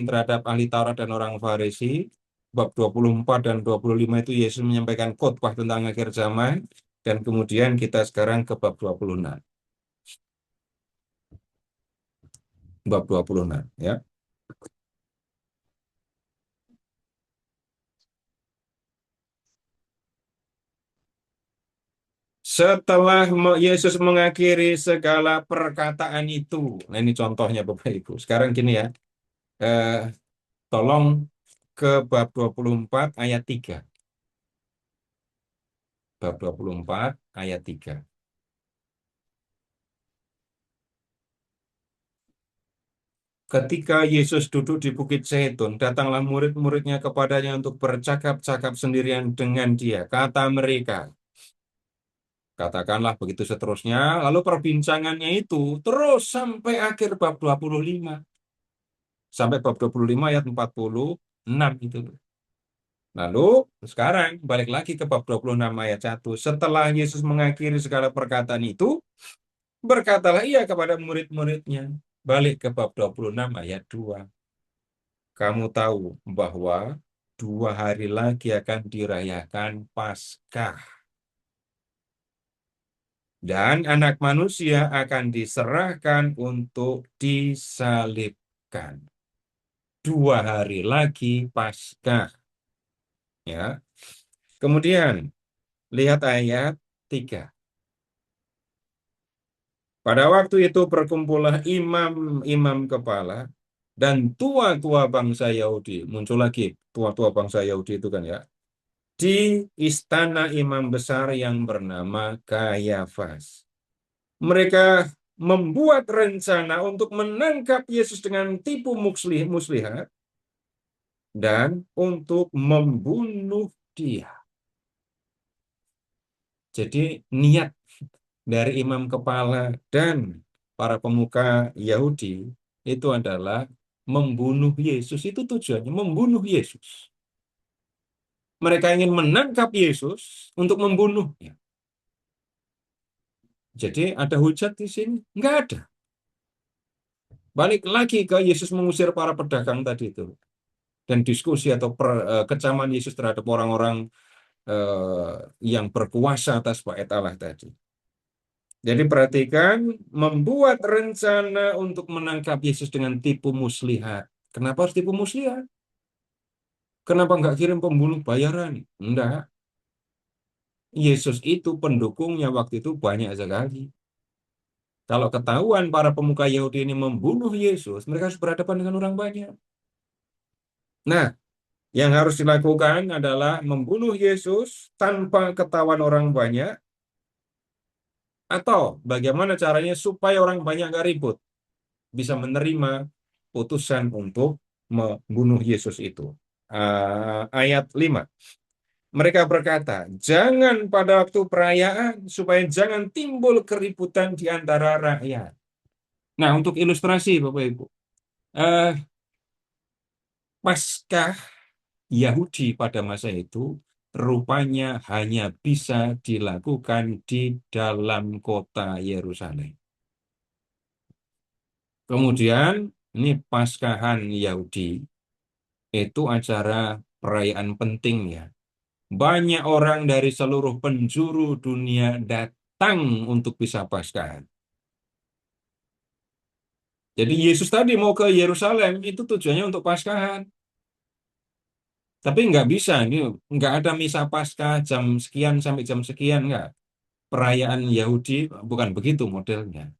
terhadap ahli Taurat dan orang Farisi. Bab 24 dan 25 itu Yesus menyampaikan khotbah tentang akhir zaman. Dan kemudian kita sekarang ke bab 26. Bab 26 ya. Setelah Yesus mengakhiri segala perkataan itu. Nah ini contohnya Bapak Ibu. Sekarang gini ya. Eh, tolong ke bab 24 ayat 3. Bab 24 ayat 3. Ketika Yesus duduk di Bukit Zaitun, datanglah murid-muridnya kepadanya untuk bercakap-cakap sendirian dengan dia. Kata mereka, katakanlah begitu seterusnya. Lalu perbincangannya itu terus sampai akhir bab 25. Sampai bab 25 ayat 46 itu. Lalu sekarang balik lagi ke bab 26 ayat 1. Setelah Yesus mengakhiri segala perkataan itu, berkatalah ia kepada murid-muridnya. Balik ke bab 26 ayat 2. Kamu tahu bahwa 2 hari lagi akan dirayakan Paskah. Dan anak manusia akan diserahkan untuk disalibkan. 2 hari lagi Paskah. Ya. Kemudian, lihat ayat 3. Pada waktu itu berkumpullah imam-imam kepala dan tua-tua bangsa Yahudi. Muncul lagi tua-tua bangsa Yahudi itu kan ya. Di istana imam besar yang bernama Kayafas. Mereka membuat rencana untuk menangkap Yesus dengan tipu muslihat dan untuk membunuh dia. Jadi niat dari imam kepala dan para pemuka Yahudi itu adalah membunuh Yesus. Itu tujuannya, membunuh Yesus. Mereka ingin menangkap Yesus untuk membunuhnya. Jadi ada hujat di sini? Enggak ada. Balik lagi ke Yesus mengusir para pedagang tadi itu. Dan diskusi atau kecaman Yesus terhadap orang-orang yang berkuasa atas bait Allah tadi. Jadi perhatikan, membuat rencana untuk menangkap Yesus dengan tipu muslihat. Kenapa harus tipu muslihat? Kenapa nggak kirim pembunuh bayaran? Enggak. Yesus itu pendukungnya waktu itu banyak sekali. Kalau ketahuan para pemuka Yahudi ini membunuh Yesus, mereka harus berhadapan dengan orang banyak. Nah, yang harus dilakukan adalah membunuh Yesus tanpa ketahuan orang banyak, atau bagaimana caranya supaya orang banyak nggak ribut, bisa menerima putusan untuk membunuh Yesus itu. Ayat 5. Mereka berkata, jangan pada waktu perayaan supaya jangan timbul keributan di antara rakyat. Nah, untuk ilustrasi Bapak Ibu, eh, Paskah Yahudi pada masa itu rupanya hanya bisa dilakukan di dalam kota Yerusalem. Kemudian ini Paskahan Yahudi itu acara perayaan penting ya. Banyak orang dari seluruh penjuru dunia datang untuk bisa Paskahan. Jadi Yesus tadi mau ke Yerusalem itu tujuannya untuk Paskahan. Tapi nggak bisa, ini nggak ada misa Paskah jam sekian sampai jam sekian, nggak. Perayaan Yahudi bukan begitu modelnya.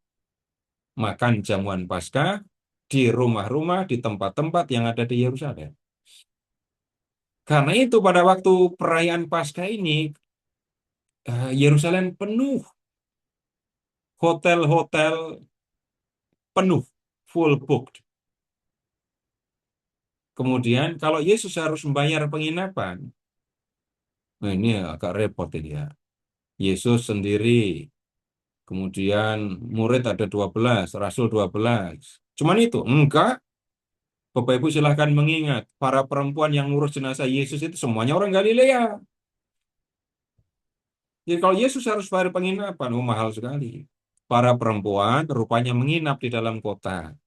Makan jamuan Paskah di rumah-rumah, di tempat-tempat yang ada di Yerusalem. Karena itu pada waktu perayaan Paskah ini, Yerusalem penuh, hotel-hotel penuh, full booked. Kemudian kalau Yesus harus membayar penginapan, nah ini agak repot ini ya. Yesus sendiri, kemudian murid ada 12, rasul 12. Cuman itu, enggak. Bapak Ibu silahkan mengingat, para perempuan yang ngurus jenazah Yesus itu semuanya orang Galilea. Jadi kalau Yesus harus bayar penginapan, mahal sekali. Para perempuan rupanya menginap di dalam kota.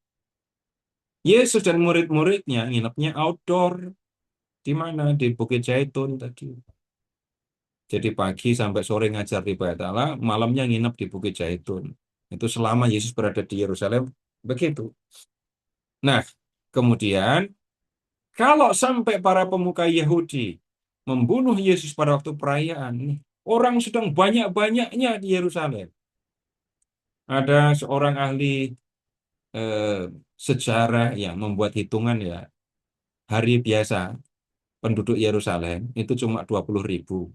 Yesus dan murid-muridnya nginapnya outdoor. Di mana? Di Bukit Zaitun tadi. Jadi pagi sampai sore ngajar di Bait Allah, malamnya nginap di Bukit Zaitun. Itu selama Yesus berada di Yerusalem, begitu. Nah, kemudian kalau sampai para pemuka Yahudi membunuh Yesus pada waktu perayaan, orang sedang banyak-banyaknya di Yerusalem. Ada seorang ahli eh, sejarah yang membuat hitungan ya, hari biasa penduduk Yerusalem itu cuma 20.000.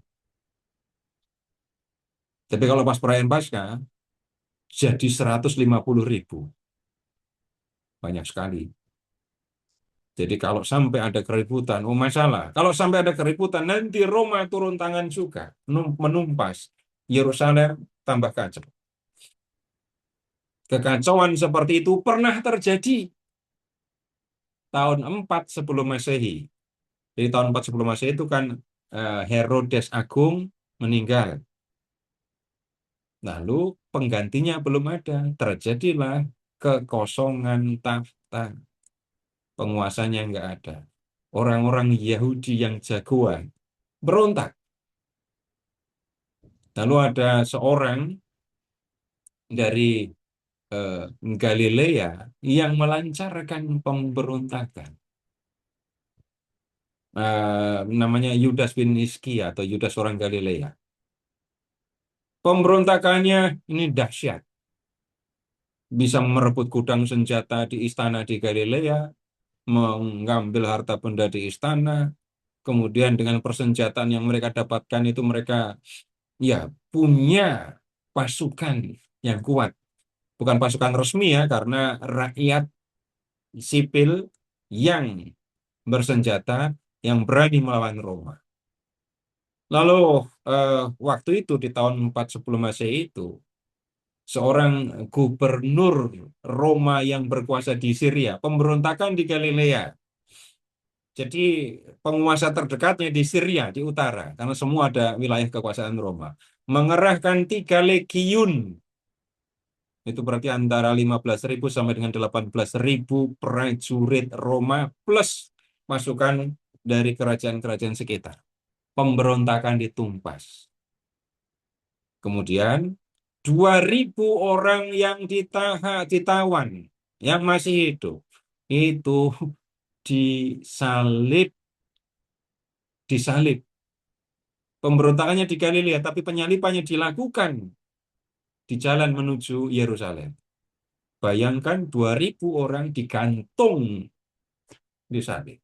Tapi kalau pas perayaan Paskah, jadi 150.000. Banyak sekali. Jadi kalau sampai ada keributan, masalah. Kalau sampai ada keributan, nanti Roma turun tangan juga. Menumpas Yerusalem tambah kacau. Kekacauan seperti itu pernah terjadi tahun 4 sebelum Masehi. Di tahun 4 sebelum Masehi itu kan Herodes Agung meninggal. Lalu penggantinya belum ada. Terjadilah kekosongan tahta. Penguasanya nggak ada. Orang-orang Yahudi yang jagoan berontak. Lalu ada seorang dari eh, Galilea yang melancarkan pemberontakan. Namanya Yudas bin Iskia atau Yudas orang Galilea. Pemberontakannya ini dahsyat. Bisa merebut gudang senjata di istana di Galilea, mengambil harta benda di istana, kemudian dengan persenjataan yang mereka dapatkan itu mereka ya punya pasukan yang kuat. Bukan pasukan resmi ya, karena rakyat sipil yang bersenjata yang berani melawan Roma. Lalu waktu itu di tahun 4 sebelum Masehi itu seorang gubernur Roma yang berkuasa di Syria, pemberontakan di Galilea. Jadi penguasa terdekatnya di Syria, di utara, karena semua ada wilayah kekuasaan Roma. Mengerahkan 3 legiun, itu berarti antara 15.000 sampai dengan 18.000 prajurit Roma plus pasukan dari kerajaan-kerajaan sekitar. Pemberontakan ditumpas. Kemudian 2.000 orang yang ditawan, yang masih hidup, itu disalib. Disalib. Pemberontakannya di Galilea, tapi penyalipannya dilakukan di jalan menuju Yerusalem. Bayangkan 2.000 orang digantung disalib.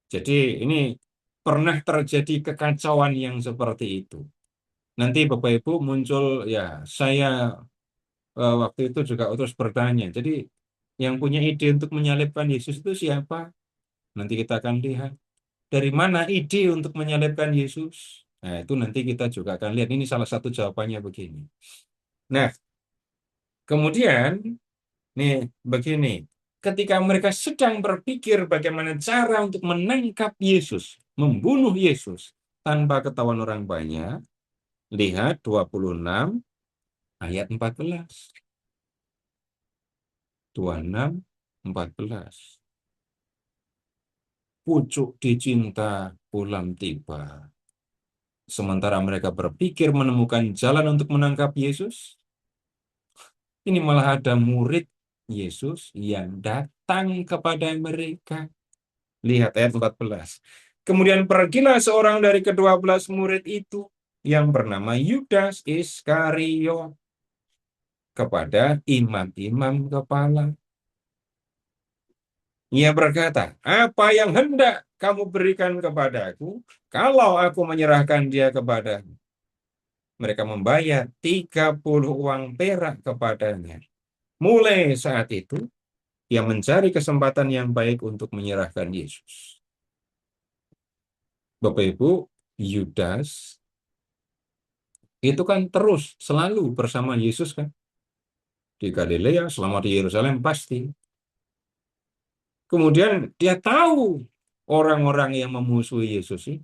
Jadi ini pernah terjadi kekacauan yang seperti itu. Nanti Bapak Ibu muncul, ya saya waktu itu juga terus bertanya. Jadi Yang punya ide untuk menyalibkan Yesus itu siapa? Nanti kita akan lihat. Dari mana ide untuk menyalibkan Yesus? Nah, itu nanti kita juga akan lihat. Ini salah satu jawabannya begini. Nah, kemudian, nih, begini. Ketika mereka sedang berpikir bagaimana cara untuk menangkap Yesus, membunuh Yesus tanpa ketahuan orang banyak, lihat 26 ayat 14. 26, 14. Pucuk dicinta ulam tiba. Sementara mereka berpikir menemukan jalan untuk menangkap Yesus, ini malah ada murid Yesus yang datang kepada mereka. Lihat ayat 14. Kemudian pergilah seorang dari ke-12 murid itu yang bernama Yudas Iskariot kepada imam-imam kepala. Ia berkata, apa yang hendak kamu berikan kepadaku kalau aku menyerahkan dia kepadamu? Mereka membayar 30 uang perak kepadanya. Mulai saat itu, ia mencari kesempatan yang baik untuk menyerahkan Yesus. Bapak Ibu, Yudas itu kan terus selalu bersama Yesus kan. Di Galilea, selama di Yerusalem pasti. Kemudian dia tahu orang-orang yang memusuhi Yesus ini.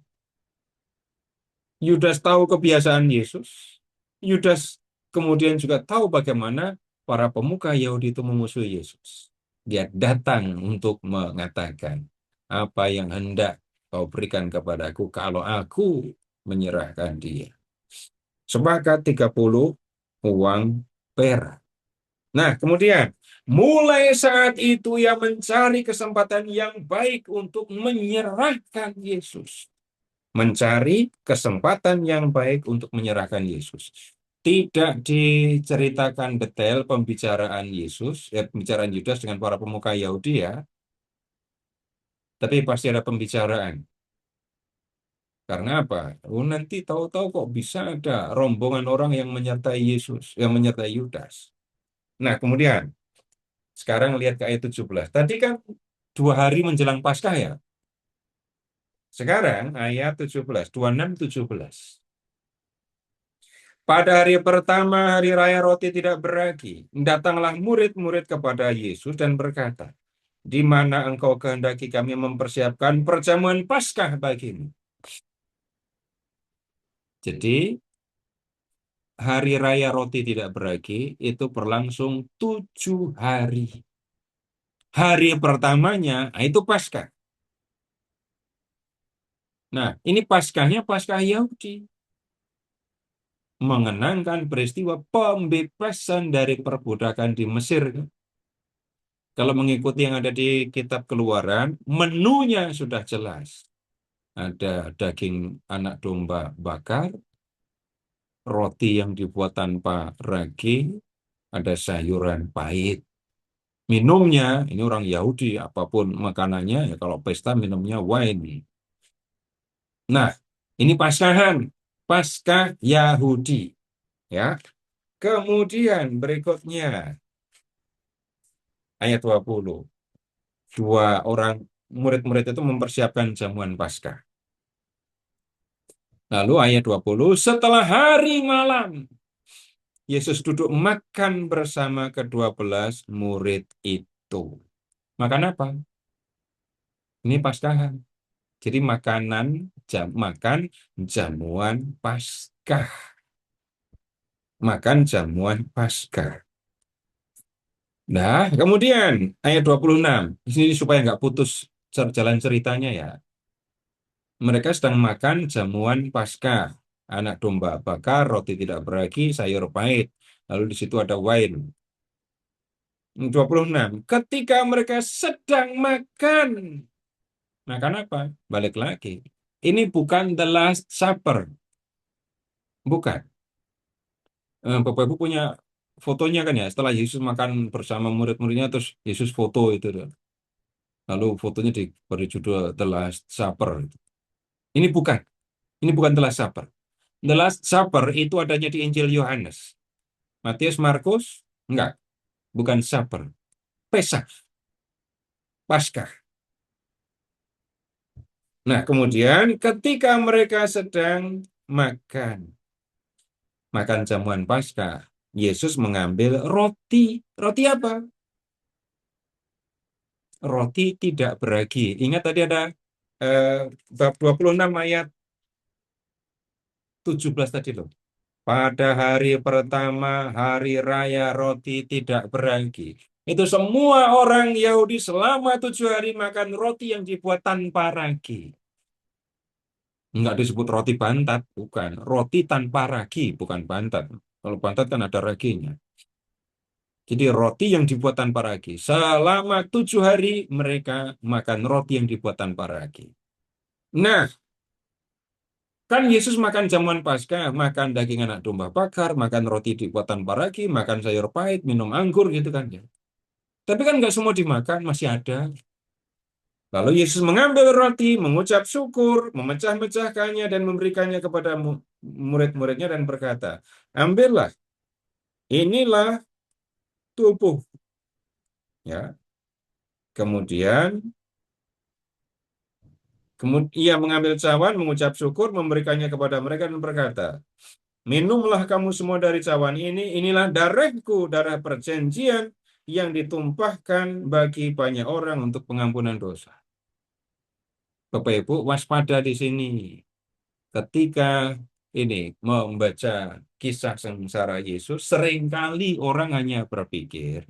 Yudas tahu kebiasaan Yesus. Yudas kemudian juga tahu bagaimana para pemuka Yahudi itu memusuhi Yesus. Dia datang untuk mengatakan, apa yang hendak kau berikan kepadaku kalau aku menyerahkan dia. Sepakat 30 uang perak. Nah, kemudian mulai saat itu ia mencari kesempatan yang baik untuk menyerahkan Yesus. Mencari kesempatan yang baik untuk menyerahkan Yesus. Tidak diceritakan detail pembicaraan Yesus, pembicaraan Yudas dengan para pemuka Yahudi ya, tapi pasti ada pembicaraan. Karena apa? Oh, nanti tahu-tahu kok bisa ada rombongan orang yang menyertai Yesus, yang menyertai Yudas. Nah, kemudian sekarang lihat ke ayat 17. Tadi kan 2 hari menjelang Paskah ya. Sekarang ayat 17, 26, 17. Pada hari pertama hari raya roti tidak beragi, datanglah murid-murid kepada Yesus dan berkata, di mana engkau kehendaki kami mempersiapkan perjamuan Paskah bagimu? Jadi, hari raya roti tidak beragi itu berlangsung 7 hari. Hari pertamanya itu Paskah. Nah, ini Paskahnya Paskah Yahudi. Mengenangkan peristiwa pembebasan dari perbudakan di Mesir. Kalau mengikuti yang ada di kitab Keluaran, menunya sudah jelas. Ada daging anak domba bakar, roti yang dibuat tanpa ragi, ada sayuran pahit. Minumnya, ini orang Yahudi, apapun makanannya, ya kalau pesta minumnya wine. Nah, ini Paskahan, Paskah Yahudi. Ya. Kemudian berikutnya, ayat 20. Dua orang murid-murid itu mempersiapkan jamuan Paskah. Lalu ayat 20, setelah hari malam, Yesus duduk makan bersama ke-12 murid itu. Makan apa? Ini Paskahan. Jadi makan jamuan Paskah. Makan jamuan Paskah. Nah, kemudian ayat 26. Di sini supaya nggak putus jalan ceritanya ya. Mereka sedang makan jamuan Paskah, anak domba bakar, roti tidak beragi, sayur pahit. Lalu di situ ada wine. 26. Ketika mereka sedang makan. Makan apa? Balik lagi. Ini bukan the Last Supper. Bukan. Bapak Ibu punya fotonya kan ya. Setelah Yesus makan bersama murid-muridnya, terus Yesus foto itu. Lalu fotonya diberi judul The Last Supper. Ini bukan. Ini bukan The Last Supper. The Last Supper itu adanya di Injil Yohanes. Matius, Markus, enggak. Bukan supper. Pesach, Paskah. Nah, kemudian ketika mereka sedang makan, makan jamuan Paskah, Yesus mengambil roti. Roti apa? Roti tidak beragi. Ingat tadi ada bab 26 ayat 17 tadi loh. Pada hari pertama hari raya roti tidak beragi. Itu semua orang Yahudi selama 7 hari makan roti yang dibuat tanpa ragi. Enggak disebut roti bantat, bukan. Roti tanpa ragi, bukan bantat. Kalau bantat kan ada raginya. Jadi roti yang dibuat tanpa ragi. Selama 7 hari mereka makan roti yang dibuat tanpa ragi. Nah, kan Yesus makan jamuan Paskah, makan daging anak domba bakar, makan roti dibuat tanpa ragi, makan sayur pahit, minum anggur gitu kan ya. Tapi kan nggak semua dimakan, masih ada. Lalu Yesus mengambil roti, mengucap syukur, memecah-mecahkannya dan memberikannya kepada murid-muridnya dan berkata, ambillah, inilah tubuh. Ya. Kemudian ia mengambil cawan, mengucap syukur, memberikannya kepada mereka dan berkata, minumlah kamu semua dari cawan ini, inilah darahku, darah perjanjian yang ditumpahkan bagi banyak orang untuk pengampunan dosa. Bapak Ibu, waspada di sini. Ketika ini membaca kisah sengsara Yesus, seringkali orang hanya berpikir,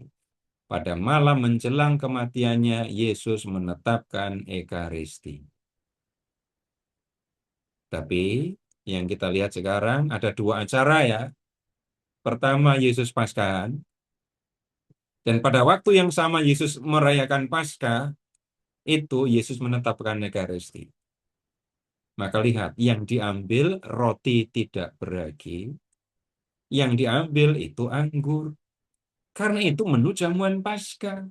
pada malam menjelang kematiannya, Yesus menetapkan Ekaristi. Tapi yang kita lihat sekarang ada 2 acara ya. Pertama, Yesus Paskahan. Dan pada waktu yang sama Yesus merayakan Paskah, itu Yesus menetapkan Ekaristi. Maka lihat, yang diambil roti tidak beragi, yang diambil itu anggur. Karena itu menu jamuan Paskah.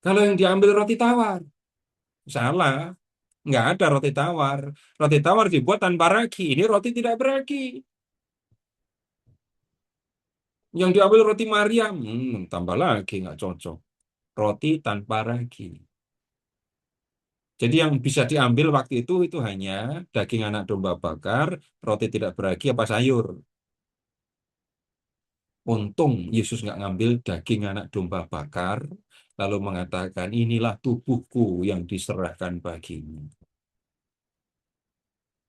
Kalau yang diambil roti tawar, salah. Nggak ada roti tawar. Roti tawar dibuat tanpa ragi. Ini roti tidak beragi. Yang diambil roti Maria, tambah lagi nggak cocok. Roti tanpa ragi. Jadi yang bisa diambil waktu itu hanya daging anak domba bakar, roti tidak beragi, apa sayur. Untung Yesus nggak ngambil daging anak domba bakar, lalu mengatakan inilah tubuhku yang diserahkan bagimu.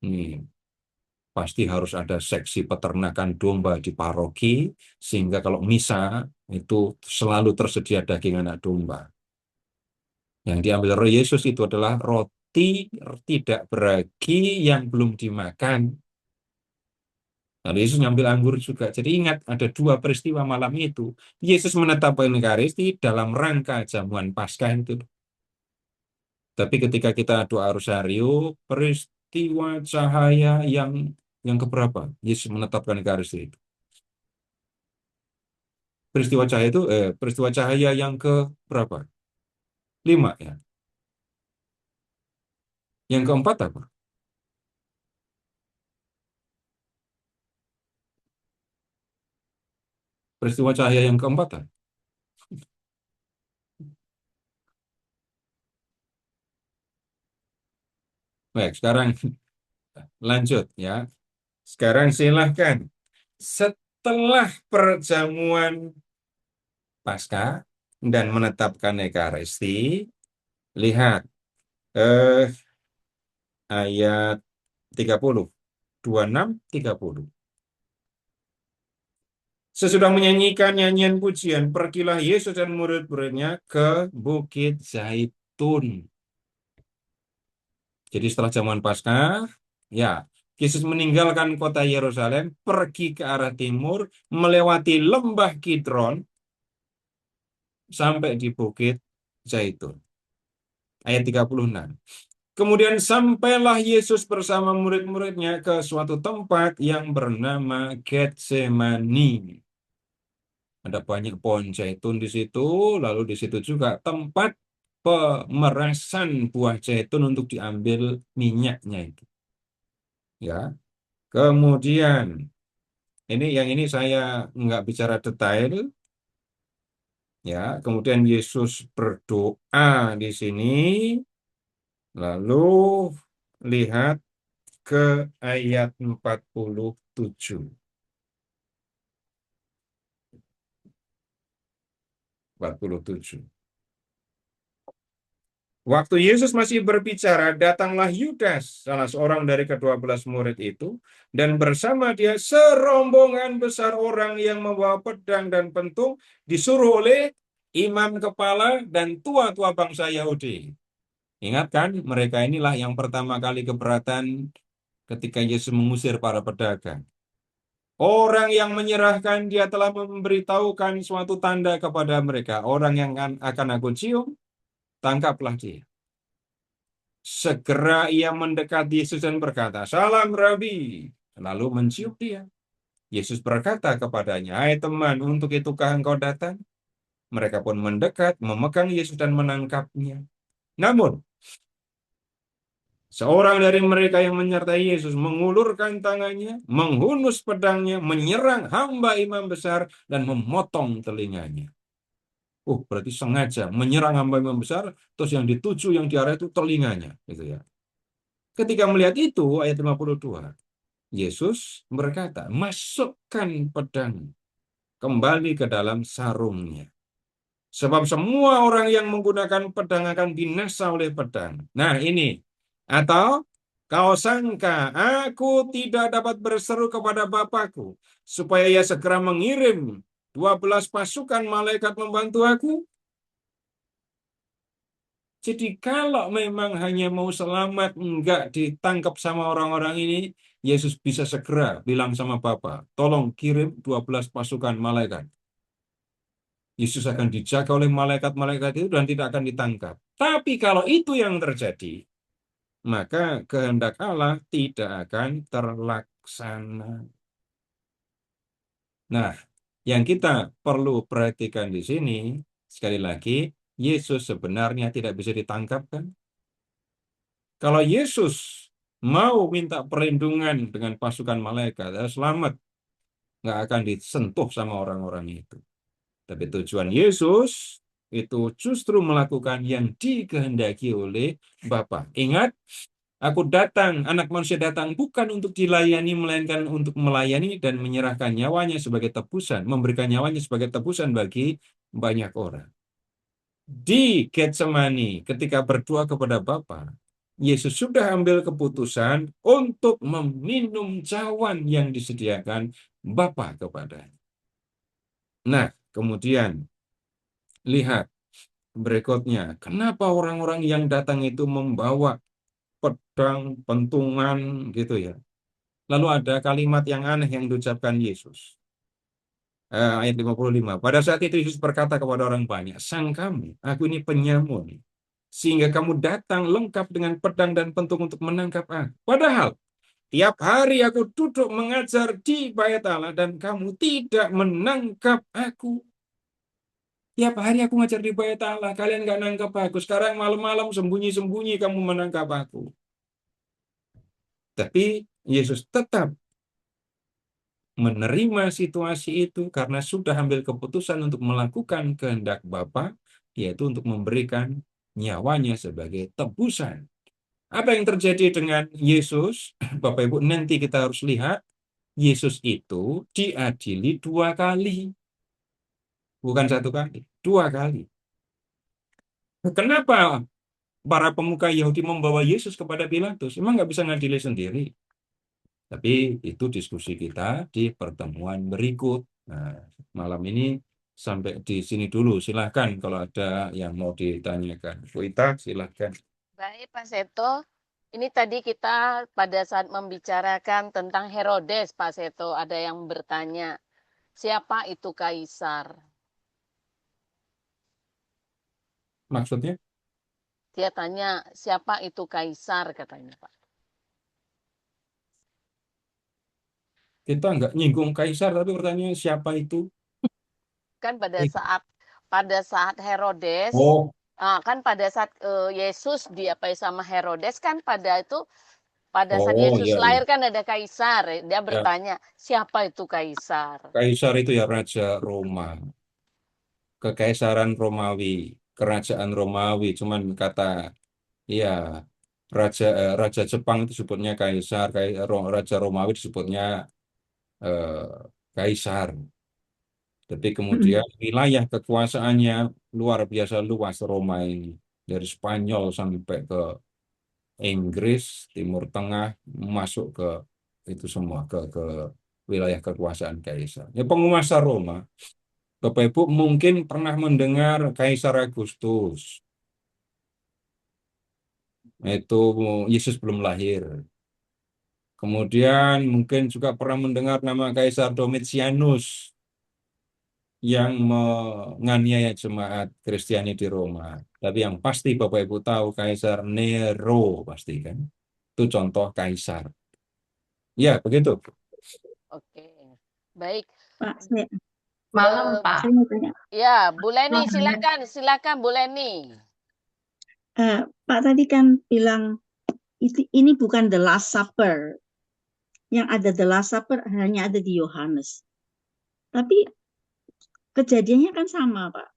Ini pasti harus ada seksi peternakan domba di paroki, sehingga kalau misa itu selalu tersedia daging anak domba. Yang diambil oleh Yesus itu adalah roti tidak beragi yang belum dimakan. Lalu Yesus ngambil anggur juga. Jadi ingat, ada 2 peristiwa malam itu. Yesus menetapkan Ekaristi dalam rangka jamuan Paskah itu. Tapi ketika kita doa rosario, peristiwa cahaya yang keberapa? Yesus menetapkan Ekaristi itu. Peristiwa cahaya yang ke berapa? 5 ya. Yang keempat apa? Peristiwa cahaya yang keempat apa? Baik, sekarang lanjut ya. Sekarang silahkan. Setelah perjamuan Paskah dan menetapkan Ekaristi, lihat eh, ayat 30, 26, 30. Sesudah menyanyikan nyanyian pujian, pergilah Yesus dan murid-muridnya ke Bukit Zaitun. Jadi setelah jamuan Paskah, ya, Yesus meninggalkan kota Yerusalem, pergi ke arah timur, melewati lembah Kidron, sampai di Bukit Zaitun. Ayat 36. Kemudian sampailah Yesus bersama murid-muridnya ke suatu tempat yang bernama Getsemani. Ada banyak pohon zaitun di situ, lalu di situ juga tempat pemerasan buah zaitun untuk diambil minyaknya itu. Ya. Kemudian, yang ini saya nggak bicara detail, Ya, kemudian Yesus berdoa di sini, lalu lihat ke ayat 47. 47. Waktu Yesus masih berbicara, datanglah Yudas, salah seorang dari ke-12 murid itu, dan bersama dia serombongan besar orang yang membawa pedang dan pentung, disuruh oleh imam kepala dan tua-tua bangsa Yahudi. Ingat kan, mereka inilah yang pertama kali keberatan ketika Yesus mengusir para pedagang. Orang yang menyerahkan dia telah memberitahukan suatu tanda kepada mereka. Orang yang akan aku cium, tangkaplah dia. Segera ia mendekat Yesus dan berkata, "Salam Rabi." Lalu mencium dia. Yesus berkata kepadanya, "Hai teman, untuk itukah engkau datang?" Mereka pun mendekat, memegang Yesus dan menangkapnya. Namun, seorang dari mereka yang menyertai Yesus mengulurkan tangannya, menghunus pedangnya, menyerang hamba imam besar, dan memotong telinganya. Berarti sengaja menyerang hamba imam besar, terus yang dituju, yang diarah itu telinganya. Gitu ya. Ketika melihat itu, ayat 52, Yesus berkata, "Masukkan pedang kembali ke dalam sarungnya. Sebab semua orang yang menggunakan pedang akan binasa oleh pedang." Nah ini, atau kau sangka aku tidak dapat berseru kepada Bapakku, supaya ia segera mengirim 12 pasukan malaikat membantu aku? Jadi kalau memang hanya mau selamat, enggak ditangkap sama orang-orang ini, Yesus bisa segera bilang sama Bapa, "Tolong kirim 12 pasukan malaikat." Yesus akan dijaga oleh malaikat-malaikat itu dan tidak akan ditangkap. Tapi kalau itu yang terjadi, maka kehendak Allah tidak akan terlaksana. Nah, yang kita perlu perhatikan di sini, sekali lagi, Yesus sebenarnya tidak bisa ditangkap kan? Kalau Yesus mau minta perlindungan dengan pasukan malaikat, selamat, nggak akan disentuh sama orang-orang itu. Tapi tujuan Yesus itu justru melakukan yang dikehendaki oleh Bapa. Ingat, aku datang, anak manusia datang bukan untuk dilayani, melainkan untuk melayani dan menyerahkan nyawanya sebagai tebusan, memberikan nyawanya sebagai tebusan bagi banyak orang. Di Getsemani, ketika berdoa kepada Bapa, Yesus sudah ambil keputusan untuk meminum cawan yang disediakan Bapa kepadanya. Nah, kemudian lihat berikutnya, kenapa orang-orang yang datang itu membawa pedang, pentungan gitu ya. Lalu ada kalimat yang aneh yang diucapkan Yesus. Ayat 55. Pada saat itu Yesus berkata kepada orang banyak, "Sang kamu, aku ini penyamun, sehingga kamu datang lengkap dengan pedang dan pentung untuk menangkap aku. Padahal tiap hari aku duduk mengajar di bait Allah dan kamu tidak menangkap aku. Tiap hari aku ngajar di bait Allah, kalian nggak nangkap aku. Sekarang malam-malam sembunyi-sembunyi kamu menangkap aku." Tapi Yesus tetap menerima situasi itu karena sudah ambil keputusan untuk melakukan kehendak Bapa, yaitu untuk memberikan nyawanya sebagai tebusan. Apa yang terjadi dengan Yesus? Bapak Ibu, nanti kita harus lihat Yesus itu diadili 2 kali, bukan 1 kali, 2 kali. Kenapa para pemuka Yahudi membawa Yesus kepada Pilatus? Emang nggak bisa ngadili sendiri? Tapi itu diskusi kita di pertemuan berikut. Nah, malam ini sampai di sini dulu. Silahkan kalau ada yang mau ditanyakan. Bu Ita, silahkan. Baik, Pak Seto. Ini tadi kita pada saat membicarakan tentang Herodes, Pak Seto, ada yang bertanya, siapa itu kaisar? Maksudnya, Dia tanya, siapa itu kaisar, katanya, Pak. kita nggak nyinggung kaisar, tapi pertanyaannya siapa itu? Kan Eh, pada saat Herodes, Oh, kan pada saat Yesus diapai sama Herodes kan pada saat oh Yesus iya, iya. lahir kan ada kaisar. Dia Ya, bertanya, siapa itu kaisar? kaisar itu ya Raja Roma. kekaisaran Romawi, kerajaan Romawi, cuman kata iya Raja Jepang itu disebutnya kaisar, Raja Romawi disebutnya eh, kaisar. Tapi kemudian wilayah kekuasaannya luar biasa luas Roma ini. Dari Spanyol sampai ke Inggris, Timur Tengah, masuk ke itu semua, ke wilayah kekuasaan kaisar. Ya, penguasa Roma, Bapak Ibu mungkin pernah mendengar Kaisar Agustus. Itu Yesus belum lahir. Kemudian mungkin juga pernah mendengar nama Kaisar Domitianus yang menganiaya jemaat Kristiani di Roma. Tapi yang pasti Bapak Ibu tahu Kaisar Nero pasti kan. Itu contoh kaisar. Ya, begitu. Oke. Baik. Pak, saya, Malam, Eh, Pak. saya mau tanya. ya, Bu Leni, Selamat. silakan Bu Leni. Pak tadi kan bilang ini bukan the Last Supper. Yang ada the Last Supper hanya ada di Yohanes. Tapi kejadiannya kan sama, Pak.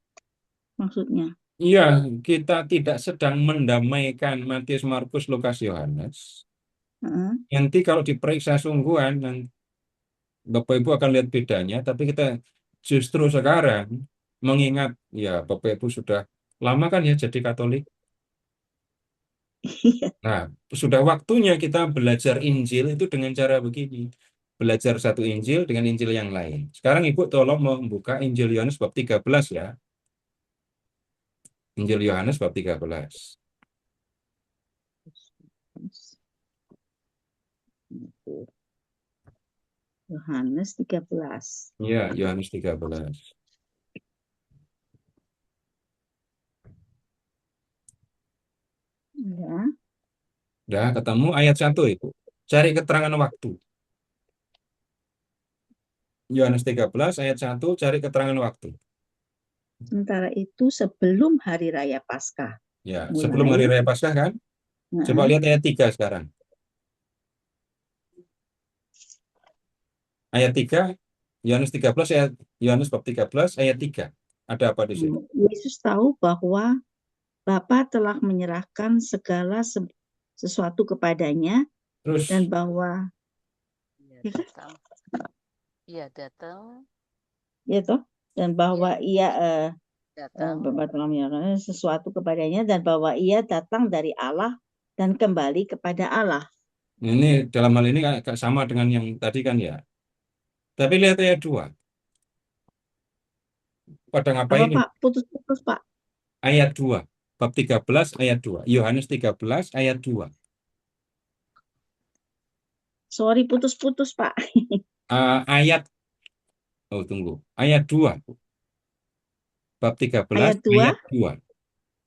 Maksudnya. Iya, kita tidak sedang mendamaikan Matius, Markus, Lukas, Yohanes. Heeh. Nanti kalau diperiksa sungguhan, nanti Bapak Ibu akan lihat bedanya. Tapi kita justru sekarang mengingat, ya Bapak Ibu sudah lama kan ya jadi Katolik. Iya. Nah, sudah waktunya kita belajar Injil itu dengan cara begini. Belajar satu Injil dengan Injil yang lain. Sekarang Ibu tolong membuka Injil Yohanes bab 13 ya. Injil Yohanes bab 13. Yohanes 13. Ya, Yohanes 13. Ya. Udah ketemu ayat 1 Ibu. Cari keterangan waktu. Yohanes 13 ayat 1 cari keterangan waktu. Sementara itu sebelum hari raya Paskah Ya, sebelum hari mulai. raya Paskah kan? Coba Heeh. lihat ayat 3 sekarang. Ayat 3 Yohanes 13 ayat Yohanes bab 13 ayat 3. Ada apa di sini? Yesus tahu bahwa Bapa telah menyerahkan segala sesuatu kepadanya Terus dan bahwa Iya, datang. Iya, datang. ya toh dan bahwa ia Datang. Bapa telah menyerahkan sesuatu kepadanya dan bahwa ia datang dari Allah dan kembali kepada Allah. ini dalam hal ini agak sama dengan yang tadi kan ya. Tapi lihat ayat 2. Pada ngapain Apa ini? Pak? Putus-putus Pak. Ayat 2. Bab 13 ayat 2. Yohanes 13 ayat 2. Sorry putus-putus Pak. Ayat oh tunggu. Ayat 2. Bab 13 Ayat 2, ayat 2.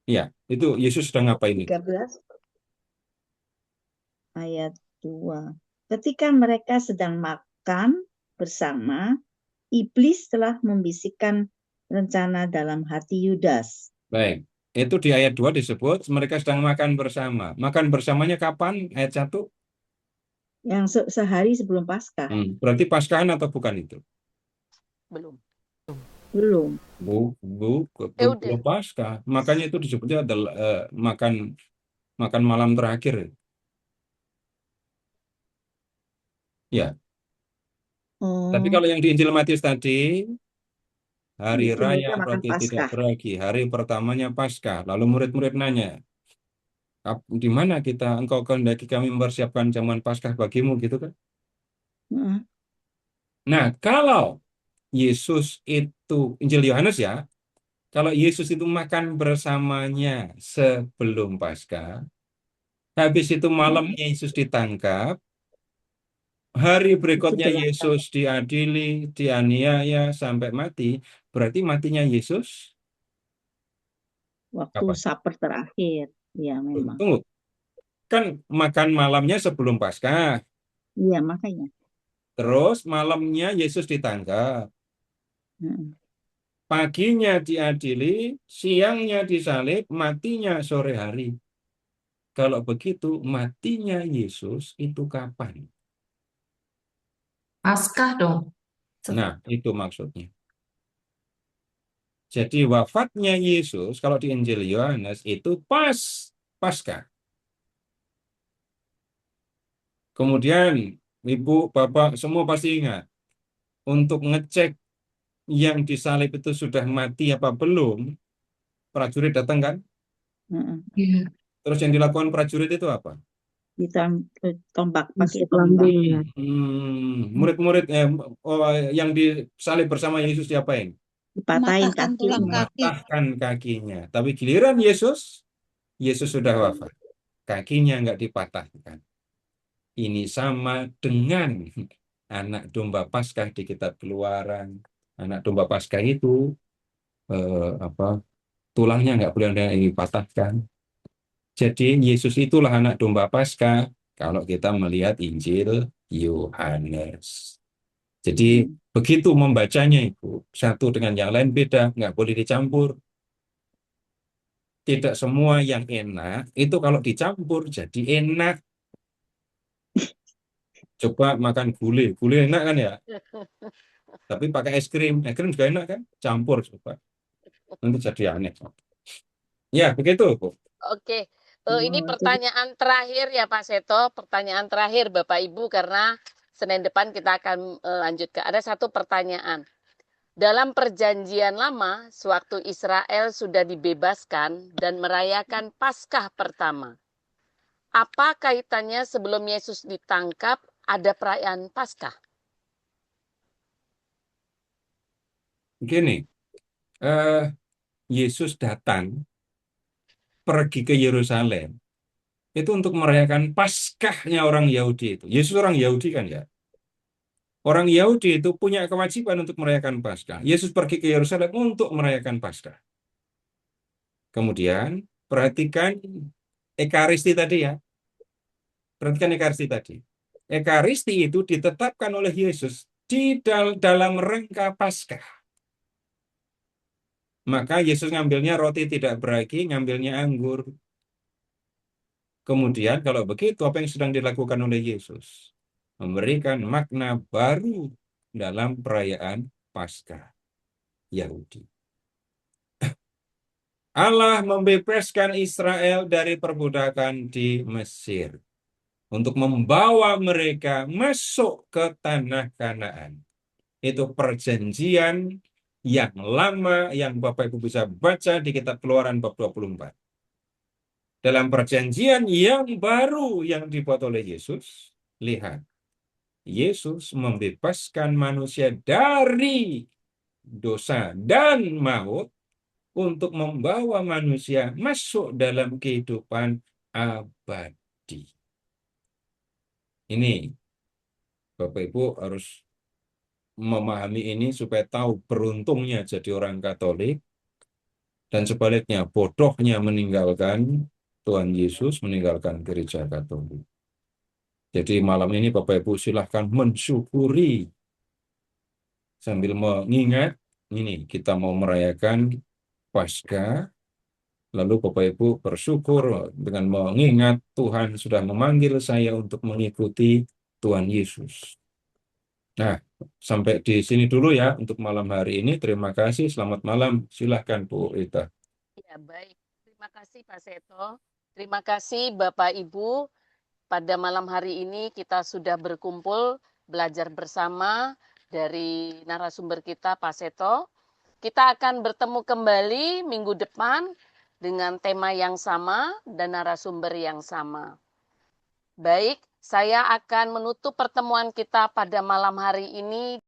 Ya, itu Yesus sedang ngapain itu? 13 ayat 2. Ketika mereka sedang makan bersama, iblis telah membisikkan rencana dalam hati Yudas. Baik. Itu di ayat 2 disebut mereka sedang makan bersama. Makan bersamanya kapan? Ayat 1. Yang sehari sebelum Paskah. Berarti Paskahan atau bukan itu? Belum. Belum. Udah. Belum Paskah. Makanya itu disebutnya adalah makan malam terakhir. Ya. Tapi Oh, kalau yang di Injil Matius tadi, hari itu raya mereka makan roti tidak Paskah. beragi, hari pertamanya Paskah. Lalu murid-murid nanya, di mana engkau kehendaki kami mempersiapkan jamuan Paskah bagimu gitu kan? Heeh. Nah, kalau Yesus itu Injil Yohanes ya, kalau Yesus itu makan bersamanya sebelum Paskah, habis itu malamnya Yesus ditangkap, hari berikutnya Setelah Yesus diadili, dianiaya sampai mati, berarti matinya Yesus waktu kapan? Saper terakhir. Ya memang. Tunggu, kan makan malamnya sebelum Paskah, Iya makanya. terus malamnya Yesus ditangkap, Heeh. paginya diadili, siangnya disalib, matinya sore hari. Kalau begitu, matinya Yesus itu kapan? Paskah dong. Nah, itu maksudnya. Jadi wafatnya Yesus kalau di Injil Yohanes itu pas Paskah. Kemudian Ibu, Bapak semua pasti ingat untuk ngecek yang disalib itu sudah mati apa belum, prajurit datang kan? Heeh. Iya, Terus yang dilakukan prajurit itu apa? Tombak, pakai tusuk tombak. lambungnya. Murid-murid yang disalib bersama Yesus diapain? Dipatahin Mematahkan tulang kakinya. kaki. Patahkan kakinya. Tapi giliran Yesus sudah wafat. Kakinya nggak dipatahkan. Ini sama dengan anak domba Paskah di kitab Keluaran. Anak domba Paskah itu tulangnya nggak boleh ada yang dipatahkan. Jadi Yesus itulah anak domba Paskah kalau kita melihat Injil Yohanes. Jadi begitu membacanya itu satu dengan yang lain beda, nggak boleh dicampur. Tidak semua yang enak itu kalau dicampur jadi enak. Coba makan gulai, gulai enak kan ya? Tapi pakai es krim juga enak kan? Campur coba, nanti jadi aneh. Ya begitu, Bu. Oke, ini Oh, jadi pertanyaan terakhir ya Pak Seto, pertanyaan terakhir Bapak Ibu karena Senin depan kita akan lanjutkan. Ada satu pertanyaan. Dalam perjanjian lama, sewaktu Israel sudah dibebaskan dan merayakan Paskah pertama, apa kaitannya sebelum Yesus ditangkap ada perayaan Paskah? Gini, Yesus datang pergi ke Yerusalem itu untuk merayakan Paskahnya orang Yahudi itu. Yesus orang Yahudi kan ya. Orang Yahudi itu punya kewajiban untuk merayakan Paskah. Yesus pergi ke Yerusalem untuk merayakan Paskah. Kemudian perhatikan Ekaristi tadi ya. Perhatikan Ekaristi tadi. Ekaristi itu ditetapkan oleh Yesus di dalam rangka Paskah. Maka Yesus ngambilnya roti tidak beragi, ngambilnya anggur. Kemudian kalau begitu apa yang sedang dilakukan oleh Yesus? Memberikan makna baru dalam perayaan Paskah Yahudi. Allah membebaskan Israel dari perbudakan di Mesir untuk membawa mereka masuk ke tanah Kanaan. Itu perjanjian yang lama yang Bapak Ibu bisa baca di kitab Keluaran bab 24. Dalam perjanjian yang baru yang dibuat oleh Yesus, lihat, Yesus membebaskan manusia dari dosa dan maut untuk membawa manusia masuk dalam kehidupan abadi. Ini Bapak Ibu harus memahami ini supaya tahu beruntungnya jadi orang Katolik dan sebaliknya bodohnya meninggalkan Tuhan Yesus, meninggalkan gereja Katolik. Jadi malam ini Bapak Ibu silahkan mensyukuri sambil mengingat ini kita mau merayakan Paskah. Lalu Bapak Ibu bersyukur dengan mengingat Tuhan sudah memanggil saya untuk mengikuti Tuhan Yesus. Nah, sampai di sini dulu ya untuk malam hari ini. Terima kasih. Selamat malam. Silahkan Bu Rita. Ya, baik. Terima kasih Pak Seto. Terima kasih Bapak Ibu. Pada malam hari ini kita sudah berkumpul belajar bersama dari narasumber kita Pak Seto. Kita akan bertemu kembali minggu depan dengan tema yang sama dan narasumber yang sama. Baik, saya akan menutup pertemuan kita pada malam hari ini.